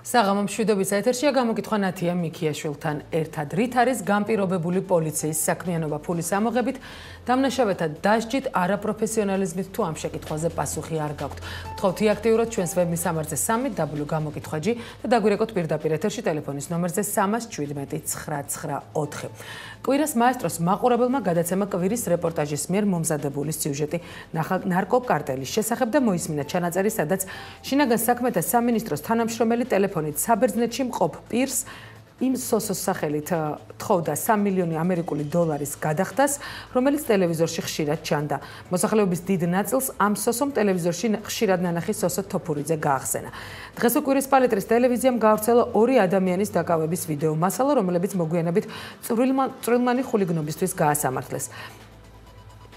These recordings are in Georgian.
საღამო მშვიდობის ეთერშია გამოკითხვა ნათია მიქიაშვილთან ერთად. რით არის განპირობებული პოლიციის საქმიანობა ფულის ამოღებით, დამნაშავეთა დასჯით, არაპროფესიონალიზმით თუ ამ შეკითხვაზე პასუხი არ გაქვთ. გთხოვთ აქტიურად ჩვენს ვებმისამართზე 3w გამოკითხვა-G და დაგვირეკოთ პირდაპირ ეთერში ტელეფონის ნომერზე 317 994. კვირას მაესტროს მაყურებელმა გადაცემა კვირის რეპორტაჟის მიერ მომზადებული სიუჟეტი ნარკოკარტელის შესახებ და მოისმინა ჩანაწერი, სადაც შინაგან საქმეთა სამინისტროს თანამშრომელი ტელეფონით საბერძნეთში მყოფ პირს იმ სოსოს სახელით თხოვდა 3 მილიონი ამერიკული დოლარის გადახდას, რომელიც ტელევიზორში ხშირად ჩანდა. მოსახლეობის დიდ ნაწილს ამ სოსომ ტელევიზორში ხშირად ნანახი სოსო თოფურიძე გაახსენა. დღეს კვირის პალიტრის ტელევიზიამ გაავრცელა 2 ადამიანის დაკავების ვიდეო მასალა, რომლებიც მოგვიანებით წვრილმანი ხულიგნობისთვის გაასამართლეს.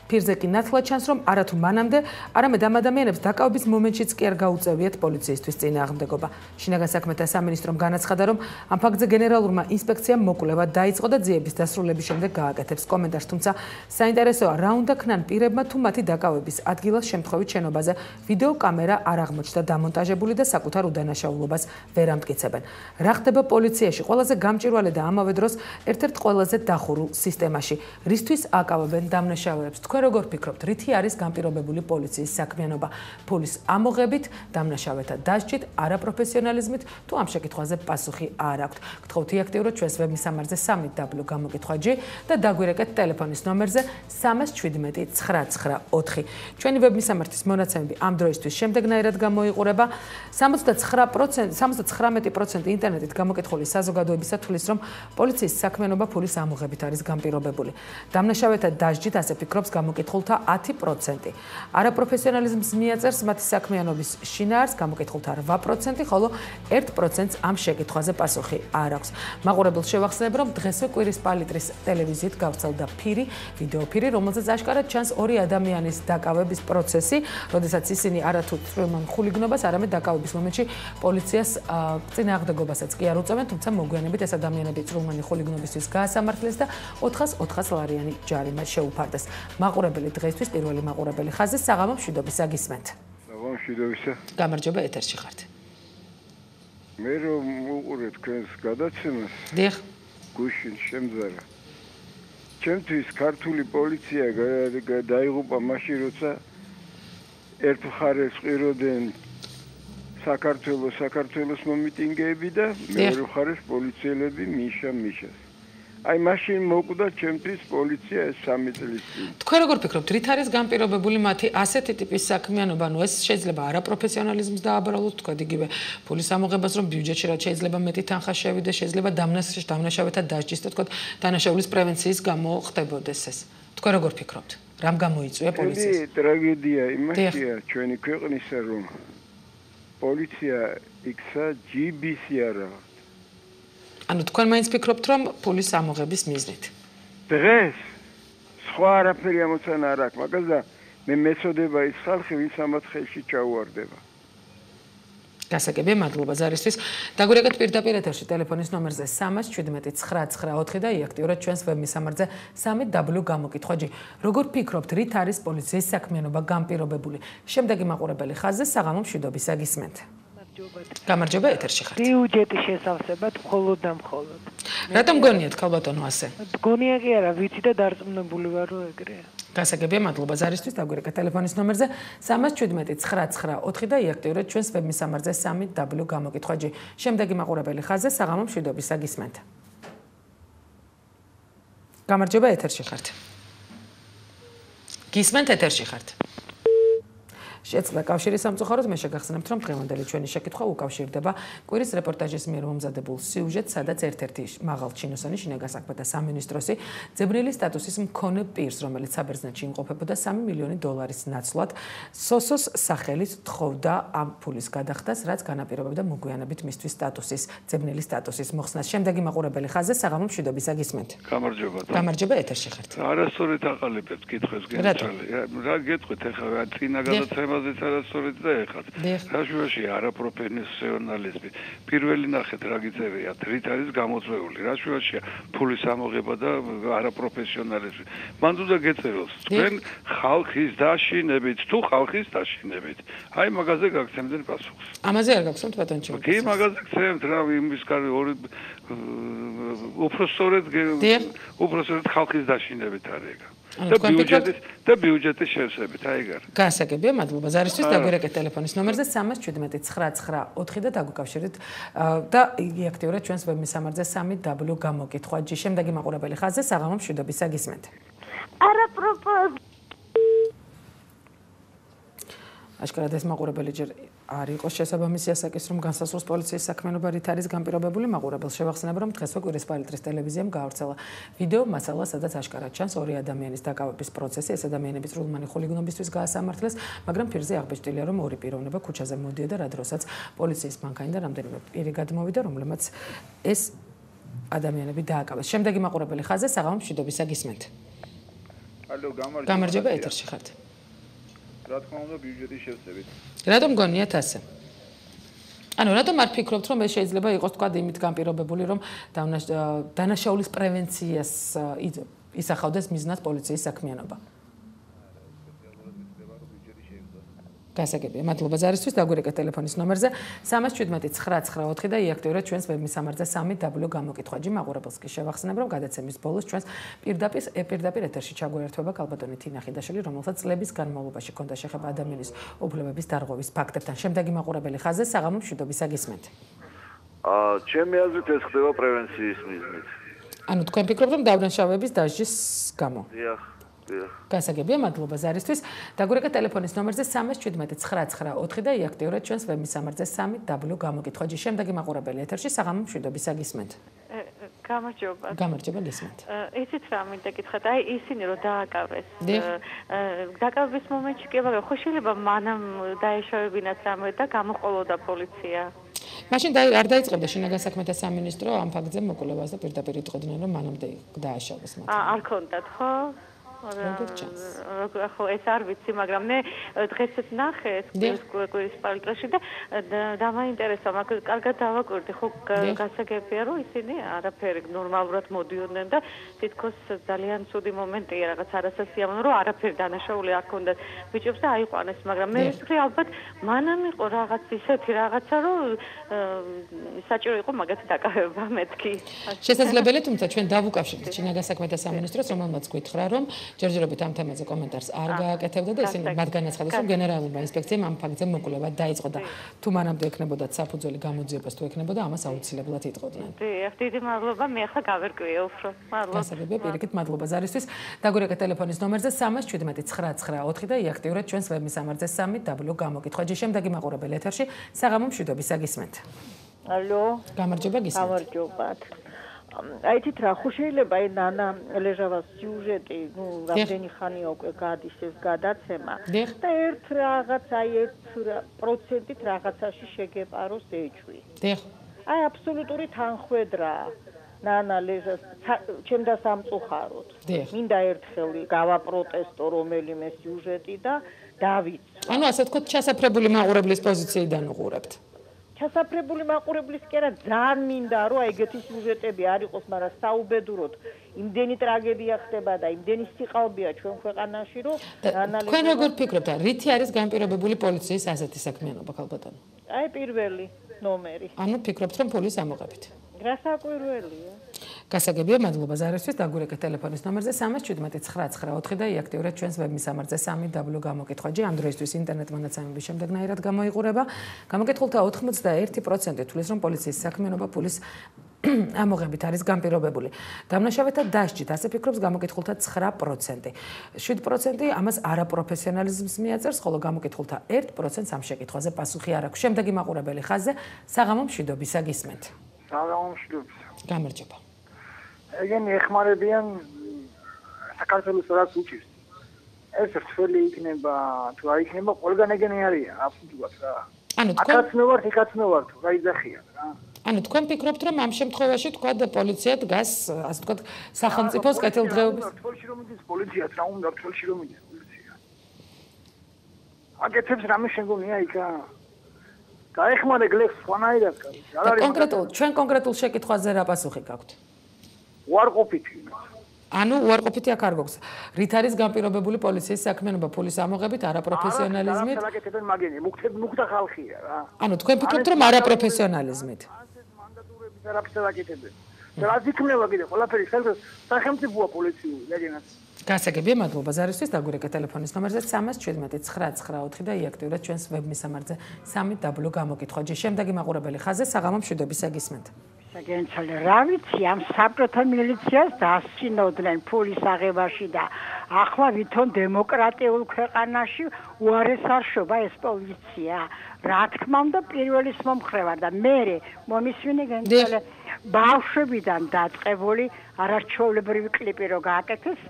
Პირზე კი ნათლად ჩანს, რომ არათუ მანამდე, არამედ ამ ადამიანებს დაკავების მომენტშიც კი არ გაუწევიათ პოლიციისთვის წინააღმდეგობა. შინაგან საქმეთა სამინისტრომ განაცხადა, რომ ამ ფაქტზე გენერალურმა ინსპექციამ მოკვლევა დაიწყო და ძიების დასრულების შემდეგ გააკეთებს კომენტარს, თუმცა საინტერესოა, რა უნდა ქნან პირებმა თუ მათი დაკავების ადგილას შემთხვევით შენობაზე ვიდეო კამერა არ აღმოჩნდა დამონტაჟებული და საკუთარ უდანაშაულობას ვერ ამტკიცებენ. რა ხდება პოლიციაში? ყველაზე გამჭვირვალე და ამავე დროს ერთ-ერთ ყველაზე დახურულ სისტემაში. რისთვის აკავებენ დამნაშავეებს? როგორ ფიქრობთ, რითი არის განპირობებული პოლიციის საქმიანობა ფულის ამოღებით, დამნაშავეთა დასჯით, არაპროფესიონალიზმით თუ ამ შეკითხვაზე პასუხი არ აქვთ. გთხოვთ აქტიურად ჩვენს ვებმისამართზე 3w გამოკითხვა-G და დაგვირეკეთ ტელეფონის ნომერზე 317 994. ჩვენი ვებმისამართის მონაცემები ამ დროისთვის შემდეგნაირად გამოიყურება. 79% ინტერნეტით გამოკითხული საზოგადოებისა თვლის, რომ პოლიციის საქმიანობა ფულის ამოღებით არის განპირობებული. დამნაშავეთა დასჯით ასე ფიქრობს გამოკითხულთა 10%. არაპროფესიონალიზმს მიაწერს მათი საქმიანობის შინაარს გამოკითხულთა 8%, ხოლო 1%-ს ამ შეკითხვაზე პასუხი არ აქვს. მაყურებელს შევახსენებ, რომ დღესვე კვირის პალიტრის ტელევიზიით გავრცელდა ვიდეო ფირი, რომელზეც აშკარად ჩანს 2 ადამიანის დაკავების პროცესი, როდესაც ისინი არათუ წვრილმან ხულიგნობას, არამედ დაკავების მომენტში პოლიციას წინააღმდეგობასაც კი არ უწევენ, თუმცა მოგვიანებით ეს ადამიანები წვრილმანი ხულიგნობისთვის გაასამართლეს და 400 ლარიანი ჯარიმა შეუფარდეს. მაყურებელი დღეისთვის პირველი მაყურებელი ხაზი საღამო მშვიდობისა გისმენთ. საღამო მშვიდობისა. გამარჯობა, ეთერში ხართ. მე რომ უყურე თქვენს გადაცემას. დიახ. გუშინ შემძარა. ჩემთვის ქართული პოლიცია დაიღუპა მაშინ, როცა ერთ მხარეს ყიროდნენ საქართველოს მომიტინგეები და მეორე მხარეს პოლიციელები მიშას. აი მაშინ მოკვდა ჩემთვის პოლიცია ეს 3 წლის წინ. თქვენ როგორ ფიქრობთ, რით არის განპირობებული მათი ასეთი ტიპის საქმიანობა? ნუ ეს შეიძლება არაპროფესიონალიზმს დააბრალოთ, თქვა იგივე ფულის ამოღებას, რომ ბიუჯეტში რაც შეიძლება მეტი თანხა შევიდეს, შეიძლება დამნაშავეთა დასჯის და თქვა დანაშაულის პრევენციის გამო ხდებოდეს ეს. თქვენ როგორ ფიქრობთ? რამ გამოიწვია პოლიციის? ტრაგედია იმაშია ჩვენი ქვეყნისა, რომ პოლიცია იქცა GBC არა. ანუ თქვენ მაინც ფიქრობთ, რომ ფულის ამოღების მიზნით? დღეს სხვა არაფერი ამოცანა არ აქვს, მაგას და მე მეწოდება ის ხალხი, ვინც ამათ ხელში ჩაუვარდება. გასაგებია, მადლობა ზარისთვის. დაგვირეკეთ პირდაპირ ეთერში ტელეფონის ნომერზე 317 994 და აქტიურად ჩვენს ვებმისამართზე 3w გამოკითხვა-G. როგორ ფიქრობთ, რით არის პოლიციის საქმიანობა განპირობებული? შემდეგი მაყურებელი ხაზზე საღამო მშვიდობისა გისმენთ. გამარჯობა, ეთერში ხართ. ბიუჯეტის შესავსებად მხოლოდ და მხოლოდ. რატომ გონიათ ქალბატონო ასე? გონია კი არა, ვიცი და დარწმუნებული ვარ, რომ ეგრეა. გასაგებია, მადლობა ზარისთვის. დაგვირეკეთ ტელეფონის ნომერზე 317 994 და აქტიურად ჩვენს ვებმისამართზე 3w გამოკითხვა-G. შემდეგი მაყურებელი ხაზზე საღამო მშვიდობისა გისმენთ. გამარჯობა, ეთერში ხართ. გისმენთ, ეთერში ხართ. შეწყდა კავშირის სამწუხაროდ, მე შეგახსენებთ, რომ დღევანდელი ჩვენი შეკითხვა უკავშირდება კვირის რეპორტაჟის მიერ მომზადებულ სიუჟეტს, სადაც ერთ-ერთი მაღალჩინოსანი შინაგან საქმეთა სამინისტროსი ძებნელი სტატუსის მქონე პირს, რომელიც საბერძნეთში იმყოფებოდა 3 მილიონი დოლარის ნაცვლად, სოსოს სახელით თხოვდა ამ ფულის გადახდას, რაც განაპირობებდა მოგვიანებით მისთვის ძებნელი სტატუსის მოხსნას. შემდეგი მაყურებელი ხაზზე საღამო მშვიდობისა გისმენთ. გამარჯობა. გამარჯობა, ეთერში ხართ. არასწორად აყალიბებთ კითხვას გენერალი. რა გეტყვით ახლა წინა გადაცემა ფაზეც არასწორად და ეხაც. რა შუაში არაპროფესიონალიზმი. პირველი ნახეთ რა გიწევია, რით არის გამოწვეული. რა შუაშია ფულის ამოღება და არაპროფესიონალიზმი. მან უნდა გეწეროს თქვენ ხალხის დაშინებით, თუ ხალხის დაშინებით. აი მაგაზე გაგცემდნენ პასუხს. ამაზე არ გაგცემთ ბატონო ჩემო. კი, მაგაზე გცემთ რა იმის კარი ორი უпроსწორად ხალხის დაშინებით არის ეგ. და ბიუჯეტის შევსებით, აი ეგ არის. გასაგებია, მადლობა. ზარისთვის დაგვირეკეთ ტელეფონის ნომერზე 317-99 და დაგვიკავშირეთ და იაქტიურეთ ჩვენს ვებმისამართზე 3W გამოკითხვა. შემდეგი მაყურებელი ხაზზე საღამო მშვიდობისა გისმენთ. აშკარად ეს მაყურებელი ჯერ არ იყოს შესაბამისი ასაკის რომ განსასრულს პოლიციის საქმიანობა რით არის განპირობებული მაყურებელს შევახსენებ რომ დღესვე კვირის პალიტრის ტელევიზიამ გაავრცელა ვიდეო მასალა სადაც აშკარად ჩანს ორი ადამიანის დაკავების პროცესი ეს ადამიანები სრულმანი ხულიგნობისთვის გაასამართლეს მაგრამ ფირზე აღბეჭდილია რომ ორი პიროვნება ქუჩაზე მოდიოდა რა დროსაც პოლიციის მანქანიდან რამდენიმე პირი გადმოვიდა რომლებმაც ეს ადამიანები დააკავეს შემდეგი მაყურებელი ხაზზე საღამო მშვიდობისა გისმენთ ალო გამარჯობა ეთერში ხართ რა თქმა უნდა ბიუჯეტის შევსებით. რატომ გონიათ ასე? ანუ რატომ არ ფიქრობთ რომ ეს შეიძლება იყოს თქვა იმით განპირობებული რომ დანაშაულის პრევენციას ისახავდეს მიზნად პოლიციის საქმიანობა? გასაგებია, მადლობა ზარისთვის დაგვირეკეთ ტელეფონის ნომერზე 317-99 და იაქტიურეთ ჩვენს ვებმისამართზე 3W გამოკითხვა. მაყურებელს კი შევახსენებ რომ გადაცემის ბოლოს ჩვენს პირდაპირ ეთერში ჩაგვერთვება კალბატონი თინა ხიდაშვილი, რომელსაც წლების განმავლობაში ჰქონდა შეხება ადამიანის უფლებების დარღვევის ფაქტებთან. შემდეგი მაყურებელი ხაზზე საღამო მშვიდობისა გისმენთ. ჩემი აზრით ეს ხდება პრევენციის მიზნით. ანუ თქვენ ფიქრობთ რომ დავრენშავების დასჯის გამო? დიახ. გასაგებია, მადლობა ზარისთვის. დაგვირეკეთ ტელეფონის ნომერზე 317-99 და იაქტიურეთ ჩვენს ვებმისამართზე 3W გამოკითხვა. შემდეგი მაყურებელი ეთერში საღამო მშვიდობისა გისმენთ. გამარჯობა. გამარჯობა გისმენთ. ისიც რა მინდა გითხრათ, აი ისინი რომ დააკავეს. დაკავების მომენტში კი მაგრამ ხო შეიძლება მანამ დაეშავებინათ რამე და გამოყოლოდა პოლიცია. მაშინ არ დაიწყებდა შინაგან საქმეთა სამინისტრო ამ ფაქტზე მოკვლევას და პირდაპირ იტყოდნენ რომ მანამდე დააშავეს მათ. არ ქონდათ ხო? ხო ეს არ ვიცი, მაგრამ მე დღესაც ნახე ეს კვირის პალიტოში და დამაინტერესა, მაგრამ კარგად დავაკვირდი, ხო გასაგებია რომ ისინი არაფერი ნორმალურად მოდიოდნენ და თითქოს ძალიან ცუდი მომენტია რაღაც არასასიამოვნო რომ არაფერი დანაშაული არ ქონდათ ბიჭებს და აიყვანეს, მაგრამ მე ვთქვი ალბათ მანამ იყო რაღაც ისეთი რაღაცა რომ საჭირო იყო მაგათი დაკავება მეთქი. შესაძლებელია, თუმცა ჩვენ დავუკავშირდით შინაგან საქმეთა სამინისტროს, რომელმაც გითხრა რომ ჯერჯერობით ამ თემაზე კომენტარს არ გააკეთებდა და ისინი მათ განაცხადეს რომ გენერალურმა ინსპექციამ ამ ფაქტზე მოკვლევა დაიწყო და თუ მანამდე ექნებოდა საფუძველი გამოძიებას თუ ექნებოდა ამას აუცილებლად იტყოდნენ. დიდი მადლობა, მე ახლა გავერკვიე უფრო. მადლობა. გასაგებია, პირიქით მადლობა ზარისთვის. დაგვირეკეთ ტელეფონის ნომერზე 317-99 და იაქტიურეთ ჩვენს ვებმისამართზე 3W გამოკითხვა. შემდეგი მაყურებელი ეთერში საღამო მშვიდობისა გისმენთ. ალო. გამარჯობა გისმენთ. გამარჯობათ. აიცით რა ხო შეიძლება აი ნანა ლეჟავას სიუჟეტი რამდენი ხანია უკვე გადის ეს გადაცემა და ერთ რაღაც აი 1%-ით რაღაცაში შეგეპაროს ეჭვი. აი აბსოლუტური თანხვედრა ნანა ლეჟას ჩემდა სამწუხაროდ. მინდა ერთხელ გავაპროტესტო რომელიმე სიუჟეტი და დავიცვო. ანუ ასე თქო ჩასაფრებული მაყურებლის პოზიციიდან უყურებთ. ჩასაფრებული მაყურებლის კი არა ძალიან მინდა რომ ეგეთი სიუჟეტები არ იყოს, მაგრამ საუბედუროდ იმდენი ტრაგედია ხდება და იმდენი სიყალბეა ჩვენ ქვეყანაში, რომ ანალიზი თქვენ როგორ ფიქრობთ, რითი არის განპირობებული პოლიციის ასეთი საქმიანობა ქალბატონო? აი პირველი ნომერი. ანუ ფიქრობთ რომ ფულის ამოღებით? გასაკვირველია. გასაგებია, მადლობა ზარისთვის. დაგვირეკეთ ტელეფონის ნომერზე 317-99 და იაქტიურეთ ჩვენს ვებმისამართზე 3W გამოკითხვა. ამ დროისთვის ინტერნეტ მონაცემების შემდეგნაირად გამოიყურება. გამოკითხულთა 81% თulis რომ პოლიციის საქმიანობა ფულის ამოღებით არის განპირობებული. დამნაშავეთა დასჯით ასე ფიქრობს გამოკითხულთა 9%. 7% ამას არაპროფესიონალიზმს მიაწერს, ხოლო გამოკითხულთა 1% ამ შეკითხვაზე პასუხი არ აქვს. შემდეგი მაყურებელი ხაზზე საღამო მშვიდობისა გისმენთ. საღამო მშვიდობისა. გამარჯობა. ეგენი ეხმარებიან საქართველოს რაც უჭირს. ეს რთველი იქნება, თუ არ იქნება, ყველგან ეგენი არიან, აბსოლუტურად რა. ანუ იქაც მოვართ, გაიძახიან რა. ანუ თქვენ ფიქრობთ, რომ ამ შემთხვევაში თქვა და პოლიცია დგას, ასე თქვა, სახელმწიფოს კეთილდღეობის? რთველში რომ მიდის პოლიცია, რა უნდა რთველში რომ მიდის პოლიცია. აკეთებს რამე შეგონია იქა. გაეხმარე გლეხს ხანაირად. ჩვენ კონკრეტულ შეკითხვაზე რა პასუხი გაქვთ? უარყოფითი. ანუ უარყოფითი აქ არ გვაქვს. რით არის განპირობებული პოლიციის საქმიანობა ფულის ამოღებით, არაპროფესიონალიზმით? აკეთებენ მაგენი, მუქთა ხალხია რა. ანუ თქვენ ფიქრობთ რომ არაპროფესიონალიზმით? მანდატურების არაფერს აკეთებენ. რაც იქნება კიდე ყველაფერი სახელმწიფოა პოლიციური, ლეგენად. გასაგებია, მადლობა ზარისთვის, დაგვირეკეთ ტელეფონის ნომერზე 317 994 და იაქტიურად ჩვენს ვებმისამართზე 3W გამოკითხვა. შემდეგი მაყურებელი ხაზზე საღამო მშვიდობის გისმენთ. გენცალე, რა ვიცი, ამ საბჭოთა მილიციას დასცინოდნენ ფულის აღებაში და ახლა ვითომ დემოკრატიულ ქვეყანაში უარესარშობა ეს პოლიცია. რა თქმა უნდა, პირველის მომხრევარ და მე მომისვინე გენცალე ბავშვებიდან დაწყებული არაჩვეულებრივი კლიპი რო გააკეთეს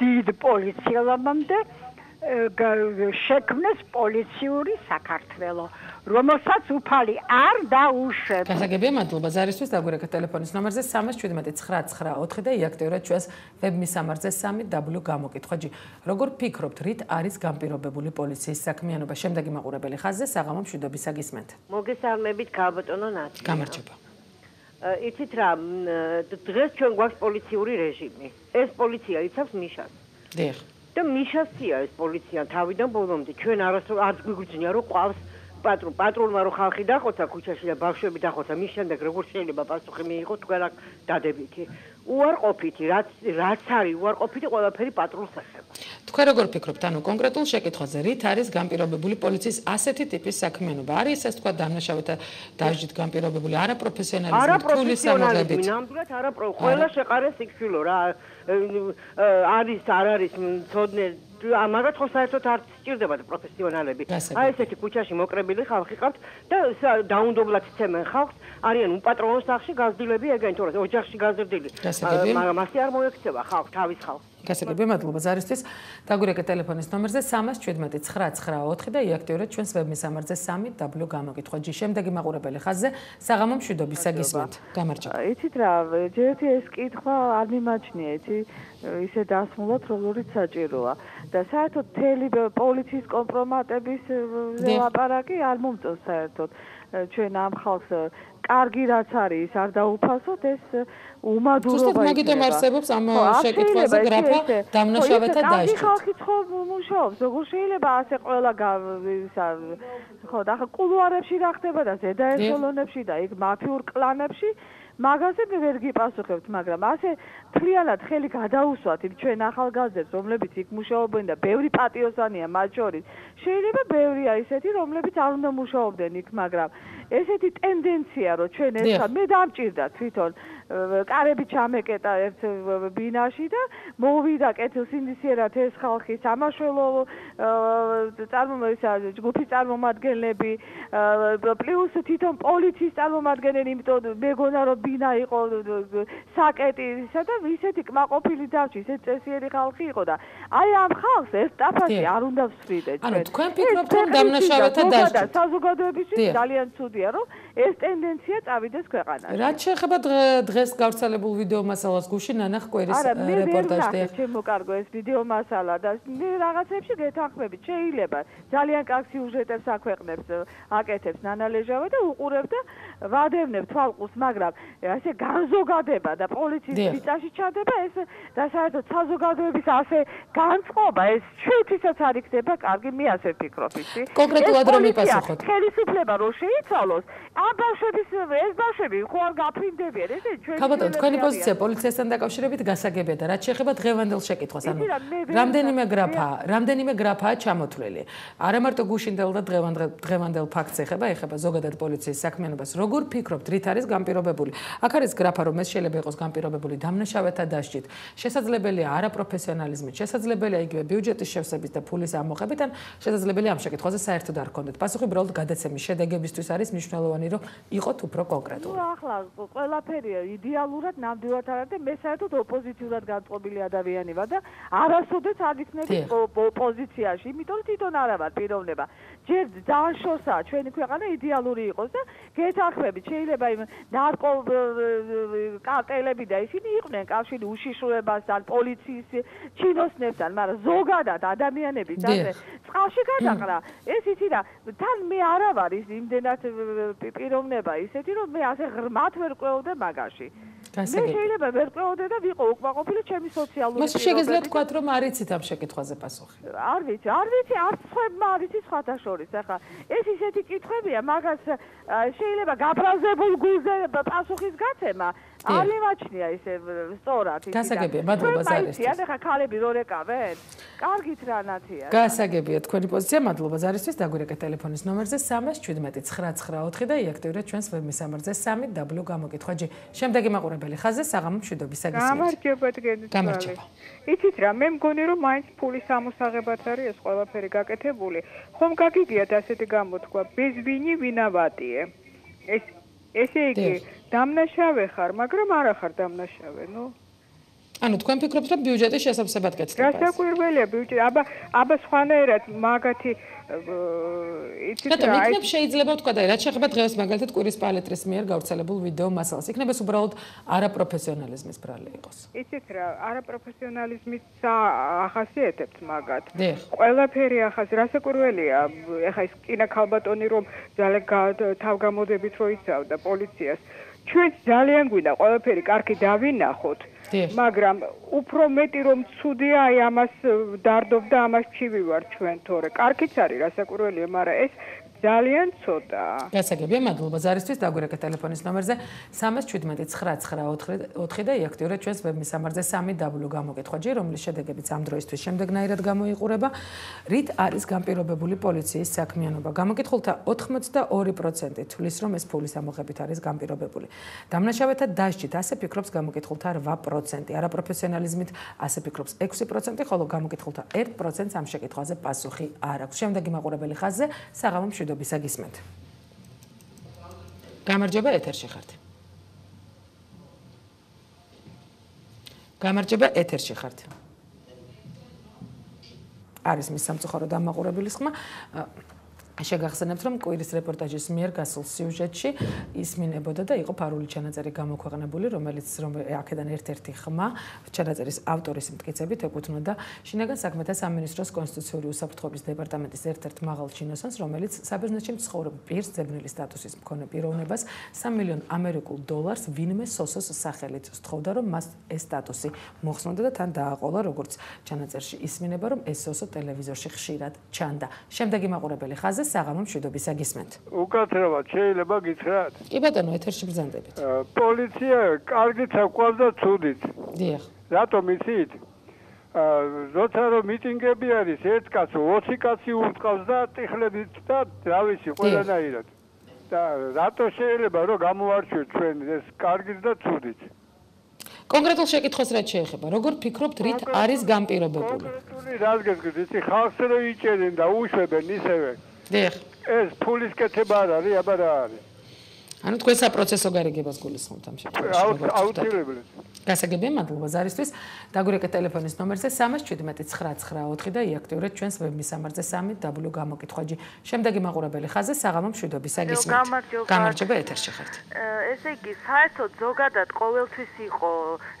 დიდ პოლიციელებამდე შექმნეს პოლიციური საქართველო, რომელსაც უფალი არ დაუშვებს. გასაგებია, მადლობა ზარისთვის, დაგვირეკეთ ტელეფონის ნომერზე 317 994 და იაქტიურად ჩვენს ვებმისამართზე 3W გამოკითხვა. როგორ ფიქრობთ, რით არის განპირობებული პოლიციის საქმიანობა? შემდეგი მაყურებელი ხაზზე საღამო მშვიდობისა გისმენთ. მოგესალმებით, გაბატონო ნათია. გამარჯობა. იცით რა, დღეს ჩვენ გვაქვს პოლიციური რეჟიმი. ეს პოლიცია იცავს მიშას. დიახ. და მიშასია ეს პოლიცია თავიდან ბოლომდე. ჩვენ არც გვიგრძნია რომ ყავს პატრულმა რო ხალხი დახოცა ქუჩაში და ბავშვები დახოცა, მის შემდეგ როგორ შეიძლება პასუხი მიიღო თქვენ აქ დადებითი. უარყოფითი, რაც არის უარყოფითი ყველაფერი პატრულს ეხება. თქვენ როგორ ფიქრობთ, ანუ კონკრეტულ შეკითხვაზე, რით არის განპირობებული პოლიციის ასეთი ტიპის საქმიანობა? არის ეს თქვა დამნაშავეთა დასჯით განპირობებული არაპროფესიონალიზმით, ფულის ამოღებით? ნამდვილად ყველა შეყარეს იქცილო რა. არის არ არის მწოდნე მაგათ ხო საერთოდ არ სჭირდებათ პროფესიონალები. აი ესეთი ქუჩაში მოკრებილი ხალხი ყავთ და დაუნდობლად ცემენ ხალხს, არიან უპატრონო სახლში გაზრდილები ეგენ, თორე ოჯახში გაზრდილი. მაგრამ ასე არ მოექცევა ხალხ თავის ხალხს. გასაგებია, მადლობა ზარისთვის. დაგვირეკეთ ტელეფონის ნომერზე 317 994 და იაქტიურად ჩვენს ვებმისამართზე 3W გამოკითხვა. შემდეგი მაყურებელი ხაზზე საღამო მშვიდობისა გისმენთ. გამარჯობა. იცით რა, ჯერეთი ეს კითხვა არ მიმაჩნია, იცი, ისე დასმულად როგორიც საჭიროა. და საერთოდ მთელი პოლიციის კომპრომატების ლაპარაკი არ მომწონს საერთოდ. ჩვენ ამ ხალხს კარგი რაც არის არ დაუფასოთ ეს უმადურობა. ზუსტად მაგიტომ არსებობს ამ შეკითხვაზე გრაფა დამნაშავეთა დასჯით. ხალხი ხო მუშაობს, როგორ შეიძლება ასე ყველა ხო და ახლა კულუარებში რა ხდება და ზედა ეხელონებში და იქ მაფიურ კლანებში მაგაზე მე ვერ გიპასუხებთ, მაგრამ ასე მთლიანად ხელი გადაუსვათ იმ ჩვენ ახალგაზრდებს, რომლებიც იქ მუშაობენ და ბევრი პატიოსანია მათ შორის. შეიძლება ბევრია ისეთი, რომლებიც არ უნდა მუშაობდნენ იქ, მაგრამ ესეთი ტენდენცია, რომ ჩვენ ერთად მე დამჭირდა თვითონ კარები ჩამეკეტა ერთ ბინაში და მოვიდა კეთილსინდისიერად ეს ხალხი სამაშველო ჯგუფის წარმომადგენლები პლუს თვითონ პოლიციის წარმომადგენელი, იმიტომ მეგონა რომ ბინა იყო საკეტი და ისეთი კმაყოფილი დავჭი, ისეთი წესიერი ხალხი იყო და აი ამ ხალხს ეს ტაფაში არ უნდა ვსვიდეთ ჩვენ. ანუ თქვენ ფიქრობთ რომ დამნაშავეთა დასჯით საზოგადოებისთვის ძალიან ცუდია რომ ეს ტენდენცია წავიდეს ქვეყანაში. რაც შეეხება დღეს გავრცელებულ ვიდეო მასალას გუშინ ნანა ხკვერის რეპორტაჟი. არა, მე შემოკარგო ეს ვიდეო მასალა და რაღაცებში გეთანხმებით. შეიძლება ძალიან კარგ სიუჟეტებს აქვეყნებს, აკეთებს ნანა ლეჟავე და უყურებ და ვადევნებ თვალყურს, მაგრამ ასე განზოგადება და პოლიციის მიწაში ჩადება ეს და საერთოდ საზოგადოების ასე განწყობა ეს ჩვენთვისაც არ იქნება კარგი, მე ასე ვფიქრობ, იცი? კონკრეტულად რომ მიპასუხოთ. ხელისუფლება რო შეიცვალოს, ამ ბავშვების ეს ბავშვები ხო არ გაფრინდებიან, ესე ჩვენ ქალბატონო, თქვენი პოზიცია პოლიციასთან დაკავშირებით გასაგებია და რაც შეეხება დღევანდელ შეკითხვას, ანუ რამდენიმე გრაფაა ჩამოთვლილი. არა მარტო გუშინდელ და დღევანდელ ფაქტს ეხება ზოგადად პოლიციის საქმიანობას. როგორ ფიქრობთ, რით არის განპირობებული? აქ არის გრაფა, რომ ეს შეიძლება იყოს განპირობებული დამნაშავეთა დასჯით. შესაძლებელია არაპროფესიონალიზმით, შესაძლებელია იგივე ბიუჯეტის შევსებით და ფულის ამოღებით, ან შესაძლებელია ამ შეკითხვაზე საერთოდ არ გქონდეთ პასუხი, უბრალოდ გადაცემის შედეგებისთვის არის მნიშვნელოვანი, რომ იყოთ უფრო კონკრეტული. ახლა ყველაფერი იდეალურად ნამდვილად არ არის და მე საერთოდ ოპოზიციურად განწყობილი ადამიანი ვარ და არასოდეს არ იქნები ოპოზიციაში, იმიტომ რომ თვითონ არა ვარ პიროვნება. ჯერ ძალიან შორსაა ჩვენი ქვეყანა იდეალური იყოს და გეთანხმებით შეიძლება იმ ნარკო კარტელები და ისინი იყვნენ კავშირი უშიშროებასთან, პოლიციის ჩინოსნებთან, მაგრამ ზოგადად ადამიანები დაძე წყალში გადაყრა. ეს იცი რა, თან მე არა ვარ ის იმდენად პიროვნება ისეთი რომ მე ასე ღრმად ვერ ყვეოდე მაგაში. მე შეიძლება ვერ ყვეოდე და ვიყო უკმაყოფილი ჩემი სოციალური მას შეგიძლიათ თქვათ რომ არ იცით ამ შეკითხვაზე პასუხი. არ ვიცი, არც სხვებმა არ იცით სხვათა შორის. ახლა ეს ისეთი კითხვებია, მაგას შეიძლება გაბრაზებულ გულზე პასუხის გაცემა არ იმაჩნია ისე სწორად. გასაგებია, მადლობა ზარისთვის. ახლა ქალები რო რეკავენ? კარგით რა ნათია. გასაგებია თქვენი პოზიცია, მადლობა ზარისთვის. დაგვირეკეთ ტელეფონის ნომერზე 317 და იაქტიურეთ ჩვენს ვებმისამართზე 3W გამოკითხვა G. შემდეგი მაყურებელი ხაზზე საღამო მშვიდობის საგისმენთ. გამარჯობა დგენთ. იცით რა, მე მგონი რომ მაინც ფულის ამოსაღებად არის ეს ყველაფერი გაკეთებული. ხომ გაგიგიათ ასეთი გამოთქვა, ბეზვინი ვინავატიე. ესე იგი დამნაშავე ხარ, მაგრამ არა ხარ დამნაშავე, ნუ. ანუ თქვენ ფიქრობთ რომ ბიუჯეტი შესაბამისად გეცდება? გასაკვირველია ბიუჯეტი, აბა სხვანაირად მაგათი იცით რა, იქნებ შეიძლება თქვა და რაც შეეხება დღეს მაგალითად კვირის პალეტრის მიერ გავრცელებულ ვიდეო მასალას, იქნებ ეს უბრალოდ არაპროფესიონალიზმის ბრალი იყოს. იცით რა, არაპროფესიონალიზმის ახასიათებთ მაგათ. ყველაფერი ახას რასაკვირველია, ეხა ის კინა ქალბატონი რომ ძალიან თავგამოდებით რო იცავდა პოლიციას. ჩვენ ძალიან გვინდა ყველაფერი კარგი დავინახოთ. მაგრამ უფრო მეტი რომ ცუდია აი ამას დარდობ და ამას ჩივივარ ჩვენ თორე კარგიც არის რასაკვირველია მაგრამ ეს ძალიან ცოტაა. გასაგებია, მადლობა ზარისთვის. დაგვირეკეთ ტელეფონის ნომერზე 317 და იაქტიურეთ ჩვენს ვებმისამართზე 3W გამოკითხვა G, რომლის შედეგებიც ამ დროისთვის შემდეგნაირად გამოიყურება. რით არის განპირობებული პოლიციის საქმიანობა? გამოკითხულთა 82% თვლის, რომ ეს ფულის ამოღებით არის განპირობებული. დამნაშავეთა დასჯით ასე ფიქრობს გამოკითხულთა 8%, არაპროფესიონალიზმით ასე ფიქრობს 6%, ხოლო გამოკითხულთა 1%-ს ამ შეკითხვაზე პასუხი არ აქვს. შემდეგი მაყურებელი ხაზზე საღამო მშვიდობის საგისმენთ. გამარჯობა, ეთერში ხართ. გამარჯობა, ეთერში ხართ. არის მის სამწუხაროდ ამაყურებლის ხმა. შეგახსენებთ, რომ კვირის რეპორტაჟის მიერ გასულ სიუჟეტში ისმინებოდა და იყო ფარული ჩანაწერი გამოქვეყნებული, რომელიც აქედან ერთ-ერთი ხმა ჩანაწერის ავტორის მტკიცებით ეკუთვნოდა შინაგან საქმეთა სამინისტროს კონსტიტუციური უსაფრთხოების დეპარტამენტის ერთ-ერთ მაღალ ჩინოსანს, რომელიც საბერძნეთში მცხოვრებ პირს ძებნელი სტატუსის მქონე პიროვნებას $3 მილიონ ვინმე სოსოს სახელით სთხოვდა, რომ მას ეს სტატუსი მოხსნოდა და თან დააყოლა, როგორც ჩანაწერში ისმინება, რომ ეს სოსო ტელევიზორში ხშირად ჩანდა. შემდეგი მაყურებელი ხაზზე საღამო მშვიდობის საგისმენთ. უკაცრავად შეიძლება გითხრათ? კი ბატონო, ეთერში ბრძანდებით. პოლიცია კარგით აკვავს და ცუდით. დიახ. რატომ იცით? როცა რომ მიტინგები არის, ერთ კაცს 20 კაცი ურტყავს და ტიხლებით და რა ვიცი, ყველანაირად. და რატო შეიძლება რომ გამოვარჩიოთ ჩვენ ეს კარგით და ცუდით? კონკრეტულ შეკითხვას რაც შეეხება, როგორ ფიქრობთ, რით არის განპირობებული? კონკრეტული რას გესმით, იცი ხალხს რო იჭერენ და უშვებენ ისევე. დიახ. ეს ფულის კეთება არ არის, აბა რა არის? ანუ თქვენ საპროცესო გარიგებას გულისხმობთ ამ შემთხვევაში. აუცილებლად. გასაგებია, მადლობა ზარისთვის. დაგვირეკეთ ტელეფონის ნომერზე 317 და იაქტიურეთ ჩვენს ვებმისამართზე 3W გამოკითხვა G. შემდეგი მაყურებელი ხაზზე საღამო მშვიდობის საგისმენთ. გამარჯობა, ეთერში ხართ. ესე იგი, საერთოდ ზოგადად ყოველთვის იყო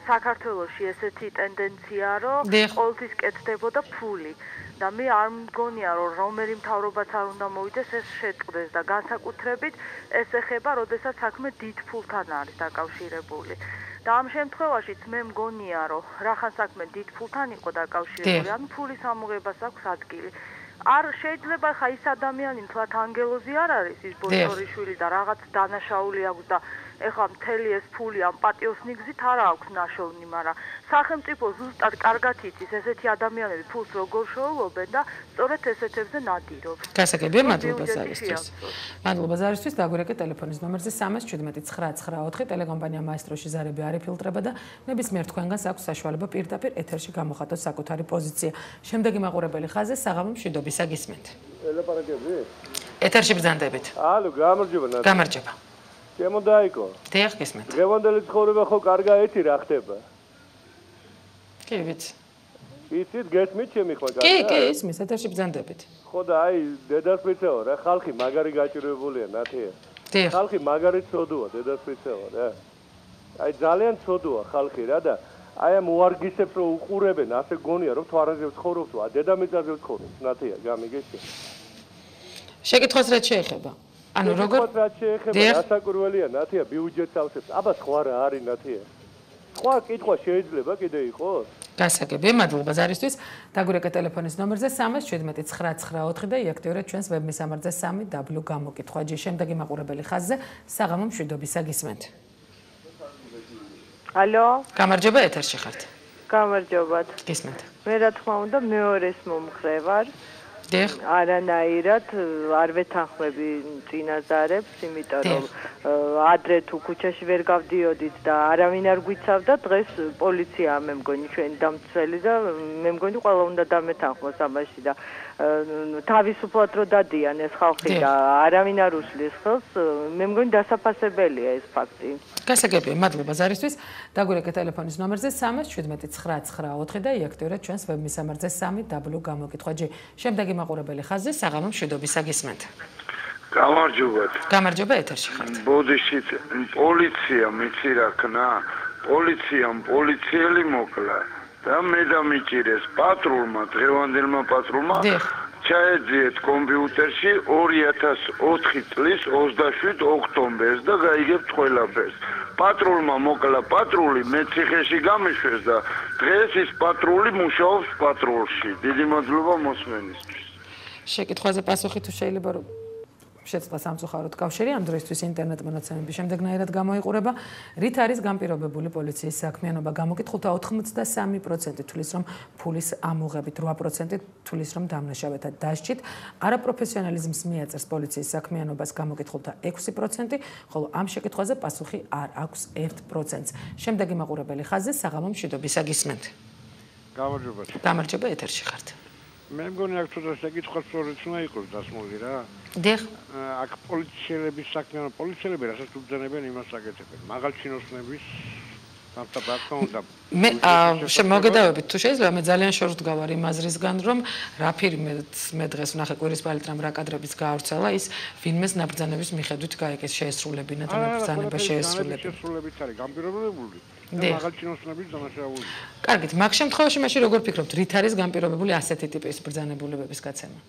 საქართველოში ესეთი ტენდენცია, რომ ყოველთვის კეთდებოდა ფული. და მე არ მგონია, რომ რომელი მთავრობაც არ უნდა მოვიდეს ეს შეწყდეს და განსაკუთრებით ეს ეხება, როდესაც საქმე დიდ ფულთან არის დაკავშირებული. და ამ შემთხვევაშიც მე მგონია, რომ რახან საქმე დიდ ფულთან იყო დაკავშირებული, ანუ ფულის ამოღებას აქვს ადგილი. არ შეიძლება ხა ის ადამიანი მთლად ანგელოზი არ არის ის ბოჭორიშვილი და რაღაც დანაშაული აქვს და ეხლა მთელი ეს ფული ამ პატიოსნიგზით არ აქვს ნაშოვნი, მაგრამ სახელმწიფო ზუსტად კარგად იცის ესეთი ადამიანები ფულს როგორ შოულობენ და სწორედ ესეთებზე ნადირობს. გასაგებია, მადლობა ზარისთვის. მადლობა ზარისთვის. დაგვირეკეთ ტელეფონის ნომერზე 317 ტელეკომპანია მაესტროში ზარები არ იფილტრება და ნებისმიერ თქვენგანს აქვს საშუალება პირდაპირ ეთერში გამოხატოს საკუთარი პოზიცია. შემდეგი მაყურებელი ხაზზე საღამო მშვიდობის საგისმენთ. ელაპარაკები? ეთერში ბრძანდებით. ალო, გამარჯობა ნატა. გამარჯობა. შემოდაიკო. დიახ, გისმენთ. დღევანდელი ცხოვრება ხო კარგა ეთი რა ხდება? კი, ვიცი. იცით გესმით ჩემი ხო? კი, ისმის ეთერში ბრძანდებით. ხო და აი დედასპრიცეო რა ხალხი მაგარი გაჭირებულია ნათია. ხალხი მაგარი ცოდოა დედასპრიცეო რა. აი ძალიან ცოდოა ხალხი რა და აი ამ უარგისებს რო უყურებენ ასე გონია რომ თვარაზე ვცხოვრობ თუ დედამიწაზე ვცხოვრობ ნათია გამიგეჩი. შეკითხვას რაც შეეხება. ანუ როგორ რაც შეეხება დასაკურველია ნათია ბიუჯეტს ავსებს. აბა სხვა რა არის ნათია? სხვა კითხვა შეიძლება კიდე იყოს? გასაგებია, მადლობა ზარისთვის. დაგვირეკე ტელეფონის ნომერზე 3179994 და იაქტიურეთ ჩვენს ვებმისამართზე 3w გამოკითხვა. შემდეგი მაყურებელი ხაზზე საღამო მშვიდობისა გისმენთ. ალო? გამარჯობა, ეთერში ხართ. გამარჯობათ. გისმენთ. მე რა თქმა უნდა მეორეს მომხრე ვარ. არანაირად არ ვეთანხმები წინაზარებს, იმიტომ რომ ადრე თუ ქუჩაში ვერ გავდიოდით და არავინ არ გვიცავდა, დღეს პოლიცია მე მგონი ჩვენი დამცველი და მე მგონი ყველა უნდა დამეთანხმოს ამაში და თავისუფლად რო დადიან ეს ხალხი და არავინ არ უშლის ხელს, მე მგონი დასაფასებელია ეს ფაქტი. გასაგებია, მადლობა ზარისთვის. დაგვირეკე ტელეფონის ნომერზე 3179994 და იაქტიურეთ ჩვენს ვებმისამართზე 3w გამოკითხვა. შემდეგი მაყურებელი ხაზზე საღამო მშვიდობისა გისმენთ. გამარჯობათ. გამარჯობა, ეთერში ხართ. ბოდიშით პოლიცია მიცი რა ქნა? პოლიციამ პოლიციელი მოკლა და მე დამიჭირეს პატრულმა, დღევანდელმა პატრულმა ჩაეძიეთ კომპიუტერში 2004 წლის 27 ოქტომბერს და გაიგებთ ყველაფერს. პატრულმა მოკლა პატრული, მე ციხეში გამიშვეს და დღეს ის პატრული მუშაობს პატრულში. დიდი მადლობა მოსმენისთვის. შეკითხვაზე პასუხი თუ შეიძლება რომ შეცდა სამწუხაროდ კავშირი ამ დროისთვის ინტერნეტ მონაცემების შემდეგნაირად გამოიყურება. რით არის განპირობებული პოლიციის საქმიანობა? გამოკითხულთა 83% თulis რომ ფულის ამოღებით, 8% თulis რომ დამნაშავეთა დასჯით. არაპროფესიონალიზმს მიაწერს პოლიციის საქმიანობას გამოკითხულთა 6%, ხოლო ამ შეკითხვაზე პასუხი არ აქვს 1%-ს. შემდეგი მაყურებელი ხაზზე საღამო მშვიდობისა გისმენთ. გამარჯობა. გამარჯობა, ეთერში ხართ. მე მგონი აქ ცოტა შეკითხვა სწორედ უნდა იყოს დასმული რა. დიახ. აქ პოლიციელების საქმიანობა, პოლიციელები რასაც უბრძანებენ იმას აკეთებენ. მაღალჩინოსნების მე შემოგედავებით თუ შეიძლება მე ძალიან შორსდგავარ იმ აზრისგან რომ მე დღეს ვნახე კვირისპალიტრამ რა კადრებიც გაავრცელა ის ვინმეს ნაბრძანების მიხედვით გაეკეს შეესრულებინა და ნაბრძანება შეესრულებინა. შეესრულებით არის განპირობებული და მაღალჩინოსნების დამაშავებული. კარგით, მაგ შემთხვევაში მაშინ როგორ ფიქრობთ, რით არის განპირობებული ასეთი ტიპის ბრძანებულებების გაცემა?